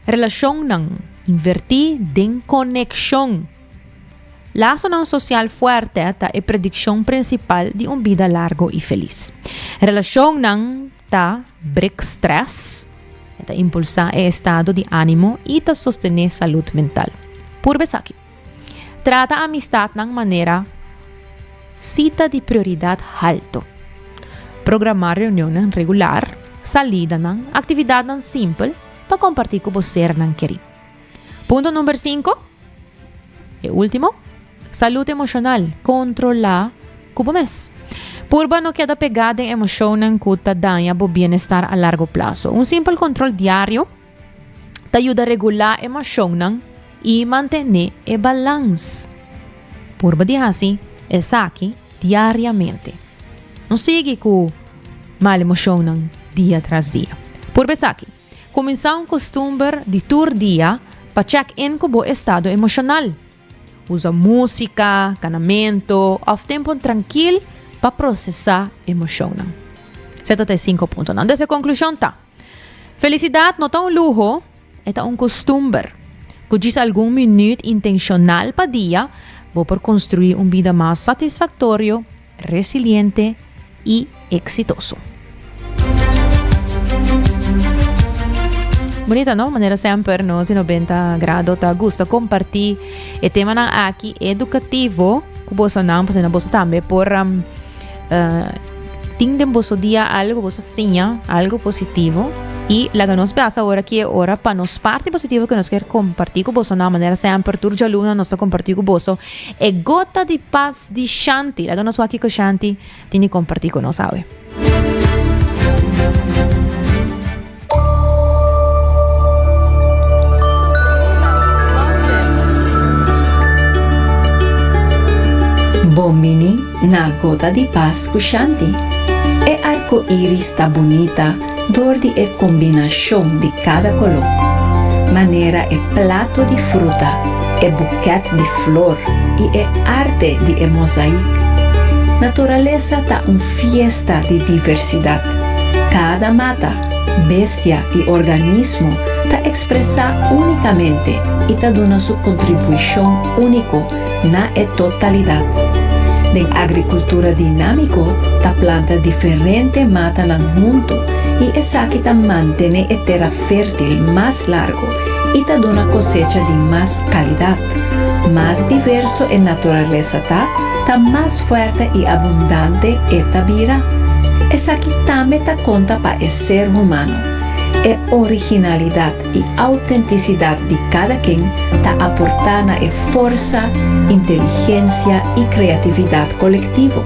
Relação ng invertir den conexão. Laço ng social fuerte é a predição principal de vida largo e feliz. Relação ng ta break stress, é impulsar o estado de ânimo e ta sostener saúde mental. Por aqui. Trata a amistad ng maneira cita de prioridade alto. Programar reunião regular, salida ng atividade simple para compartir com você ng querido. Punto número 5. E último, saúde emocional. Controlar o mês. Purba no queda pegada em emoção ng que danha o bem-estar a largo prazo. Um simple controle diário te ajuda a regular a emoção ng e manter o balance. Purba de assim, é aqui diariamente. Não siga com mal emoção ng dia tras dia. Purba aqui. Começar um costume de tur dia para check-in com o estado emocional. Usa música, canamento, ou tempo tranquilo para processar emoção. 75 pontos. Dessa conclusão tá. Felicidade não é um luxo, é um costume. Que diz algum minuto intencional para dia, vou por construir vida mais satisfatório, resiliente e exitoso. Bonita, não? Maneira sempre, no 90 graus, tá gusto compartilhar o tema aqui educativo com você não, porque não você também por tindem você dia algo você sinha, algo positivo e lá nos passa agora que é hora para nos parte positivo que nós quer compartilhar com você na maneira sempre turja aluna nós compartilhar com você é gota de paz de Shanti, lá nos aqui com Shanti, tem que compartilhar com nós, sabe? Bombini na gota de paz com Shanti. E arco-íris está bonita, dor de combinação de cada color. Maneira é prato de fruta, é buquete de flor e é arte de mosaico. Natureza está fiesta de diversidade. Cada mata, bestia e organismo está expressa unicamente e está dando sua contribuição única na totalidade. De agricultura dinâmico, ta planta diferente mata nan junto e essa que ta mantém a terra fértil mais largo e ta dona cosecha de mais qualidade. Mais diverso e natureza ta mais forte e abundante eta vira. Essa que também ta conta para o ser humano. A originalidade e autenticidade de cada quem está aportando a força, inteligência e criatividade coletivo.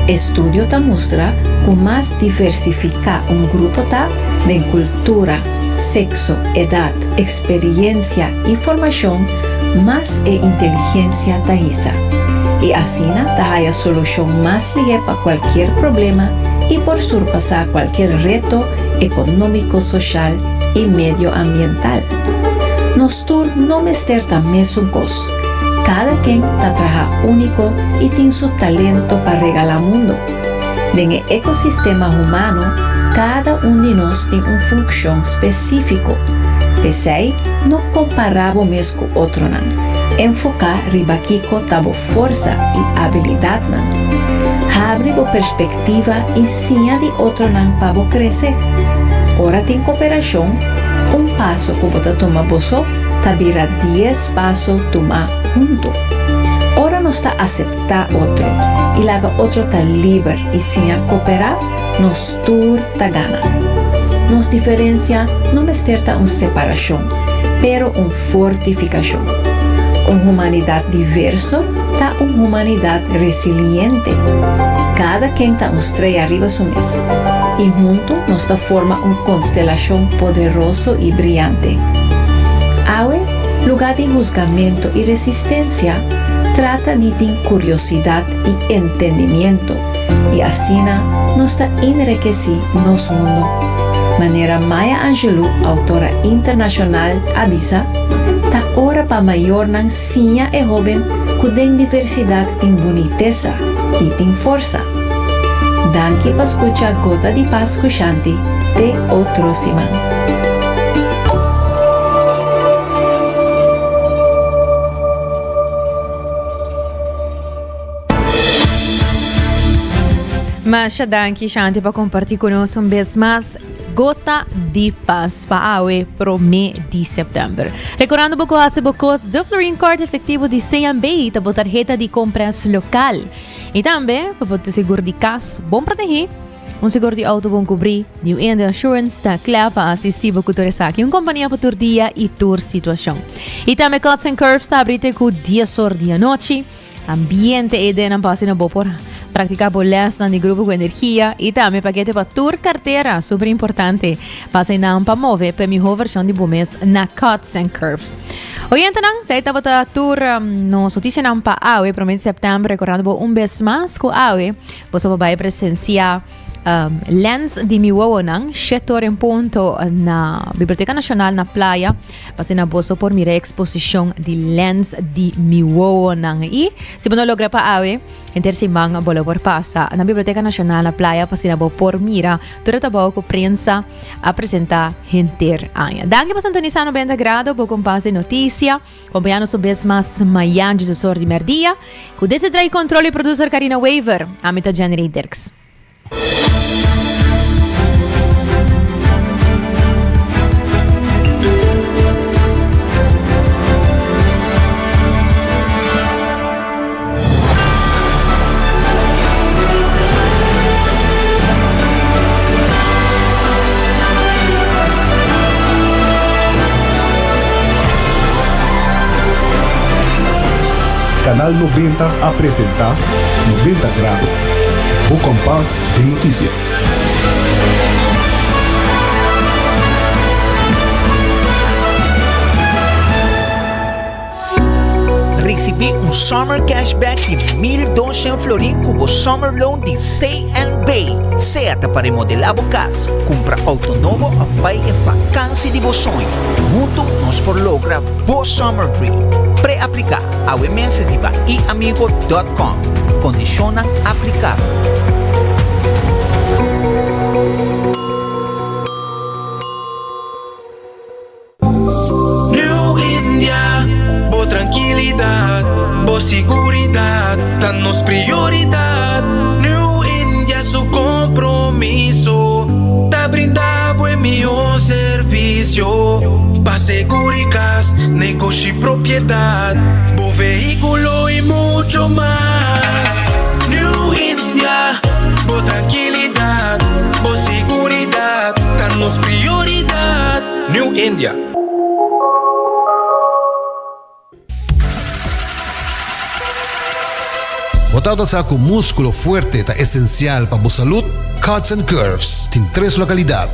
Estudio está mostra que mais diversificar grupo tá de cultura, sexo, idade, experiência e formação, mais a inteligência tá isa. E assim tá a solução mais ligeira para qualquer problema e por surpassar qualquer reto econômico, social e medioambiental. Nos tur não estar ta mesmo cos. Cada quem ta traja único e tem seu talento para regalar mundo. No ecossistema humano, Cada um de nós tem uma função específica. Pensei, não comparava mesmo com outro não. Enfocar riba kiko tabo força e habilidade não. Abre a perspectiva e sinha de outro não para crescer. Ora tem cooperação, passo que você toma bolso, tabira 10 passos toma junto. Ora não está aceitar outro e laga outro tá livre e sinha cooperar, nos tur tá gana. Nos diferencia não esterta separação, pero fortificação. Humanidade diverso tá humanidade resiliente. Cada quem tá estreia arriba su mes. E junto nos forma constelação poderoso e brilhante. Aue, lugar de julgamento e resistência, trata de curiosidade e entendimento. E assim nos enriquece nosso mundo. Maneira Maya Angelou, autora internacional, avisa, tá hora para maior nan sinha e jovem que tem diversidade, tem boniteza e tem força. Danke para escuchar Gota de Paz com Shanti de outro Simão. Mas danke Shanti para compartilhar conosco vez mais Gota de Paz para Aue pro mês de setembro. Recordando pouco a bocos do Florin Card efetivo de CMB e a tarjeta de compras local. E também para poder seguro de casa bom proteger, seguro de auto bom cobrir, New India Insurance está claro para assistir a cultura aqui, companhia para tur dia e tur situação. E também Cuts and Curves está abrindo com dia sor dia noite, ambiente e de não passar na boa por praticar bolesta de grupo com energia e também paquete para tur carteira, super importante, para não para mover para melhor versão de bom mês na Cuts and Curves. Hoy então, sa ita bota tour no notícia não para Aue, para o mês de setembro, recordando vez mais com Aue, você vai presenciar Lens de Miwowo 7 horas em ponto na Biblioteca Nacional na Playa, para na bolsa por mirar a exposição de Lens de Miwowo e se você não logra para Aue, intersimang bola por passa na Biblioteca Nacional na Playa, para na por mira toda a com prensa apresentar hinter aia. Danke para sintonizar 90 graus, por compase notícia, acompanhando sobre as mais manhã de sor de merdia, com desse trai controle producer Karina Waver, a meta generators. Canal 90 apresenta 90 graus. O Compás de Notícia. Recebi summer cashback de 1.200 florin com summer loan de CNB. Seata para remodelar a casa, compra auto novo ou vai em vacância de sonho. Junto nós por logra bo summer dream. Pré-aplicar a webmensa riba iamigo.com. Condicionam aplicar. New India, boa tranquilidade, boa seguridade, tá nos prioridade. New India, su compromisso, tá brindando em meu serviço. Pa seguridad, negocio y propiedad, bo vehículo y mucho más. New India, bo tranquilidad, bo seguridad, danos prioridad. New India. Botado sa com músculo fuerte ta essencial para a saúde, Cuts and Curves tem 3 localidades.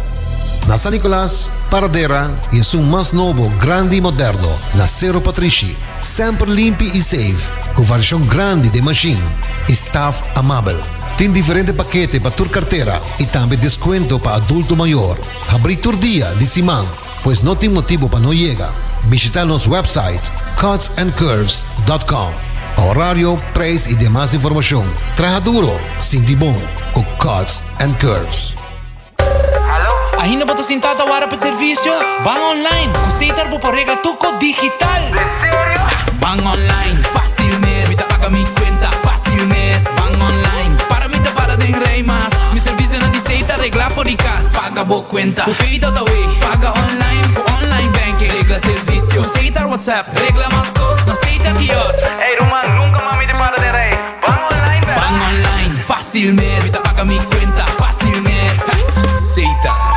Na San Nicolás, Paradera e em seu mais novo, grande e moderno, na Cerro Patrici. Sempre limpo e safe, com variação grande de machine. Staff amável. Tem diferentes paquetes para tua carteira e também desconto para adulto maior. Abrir tur dia de semana, pois não tem motivo para não chegar. Visita nosso website cutsandcurves.com. Horário, preço e demais informação. Traja duro, sinti bom, com Cuts and Curves. Ainda bota sentada hora para serviço? Van online, aceitar por regla tuco digital. Sério? Van online, fácil mês. Me paga minha conta, fácil mês. Van online, para mim tá para de rei mas. Mi serviço não aceita regla for de casa. Paga boa conta, o pay da way. Paga online, com online banking. Regla serviço, aceitar WhatsApp. Regla mais coisas, aceita kiosco. Ei, Roman, nunca mais me para de rei. Van online, fácil mês. Me paga minha conta, fácil mês. Aceitar.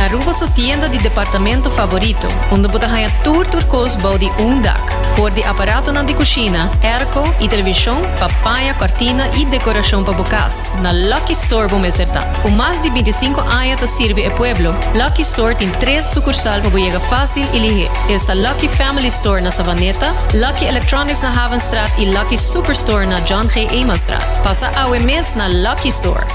Aruba su tienda de departamento favorito, onde você ganha tour turcos body dak, for de aparato na de cozinha, airco e televisão, papaya, cortina e decoração para bocas. Na Lucky Store vamos acertar. Com mais de 25 anos te sirve o pueblo, Lucky Store tem 3 sucursais para chegar fácil e ligeiro. Está Lucky Family Store na Savaneta, Lucky Electronics na Havenstraat e Lucky Superstore na John G. Emanstraat. Passa ao mês na Lucky Store.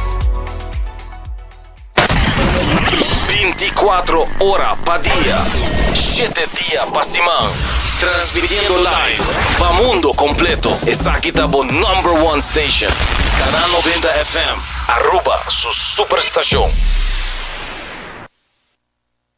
24 horas para día, 7 días para semana. Transmitiendo live para mundo completo. Esa aquí está por #1 station. Canal 90 FM. Aruba, su superestación.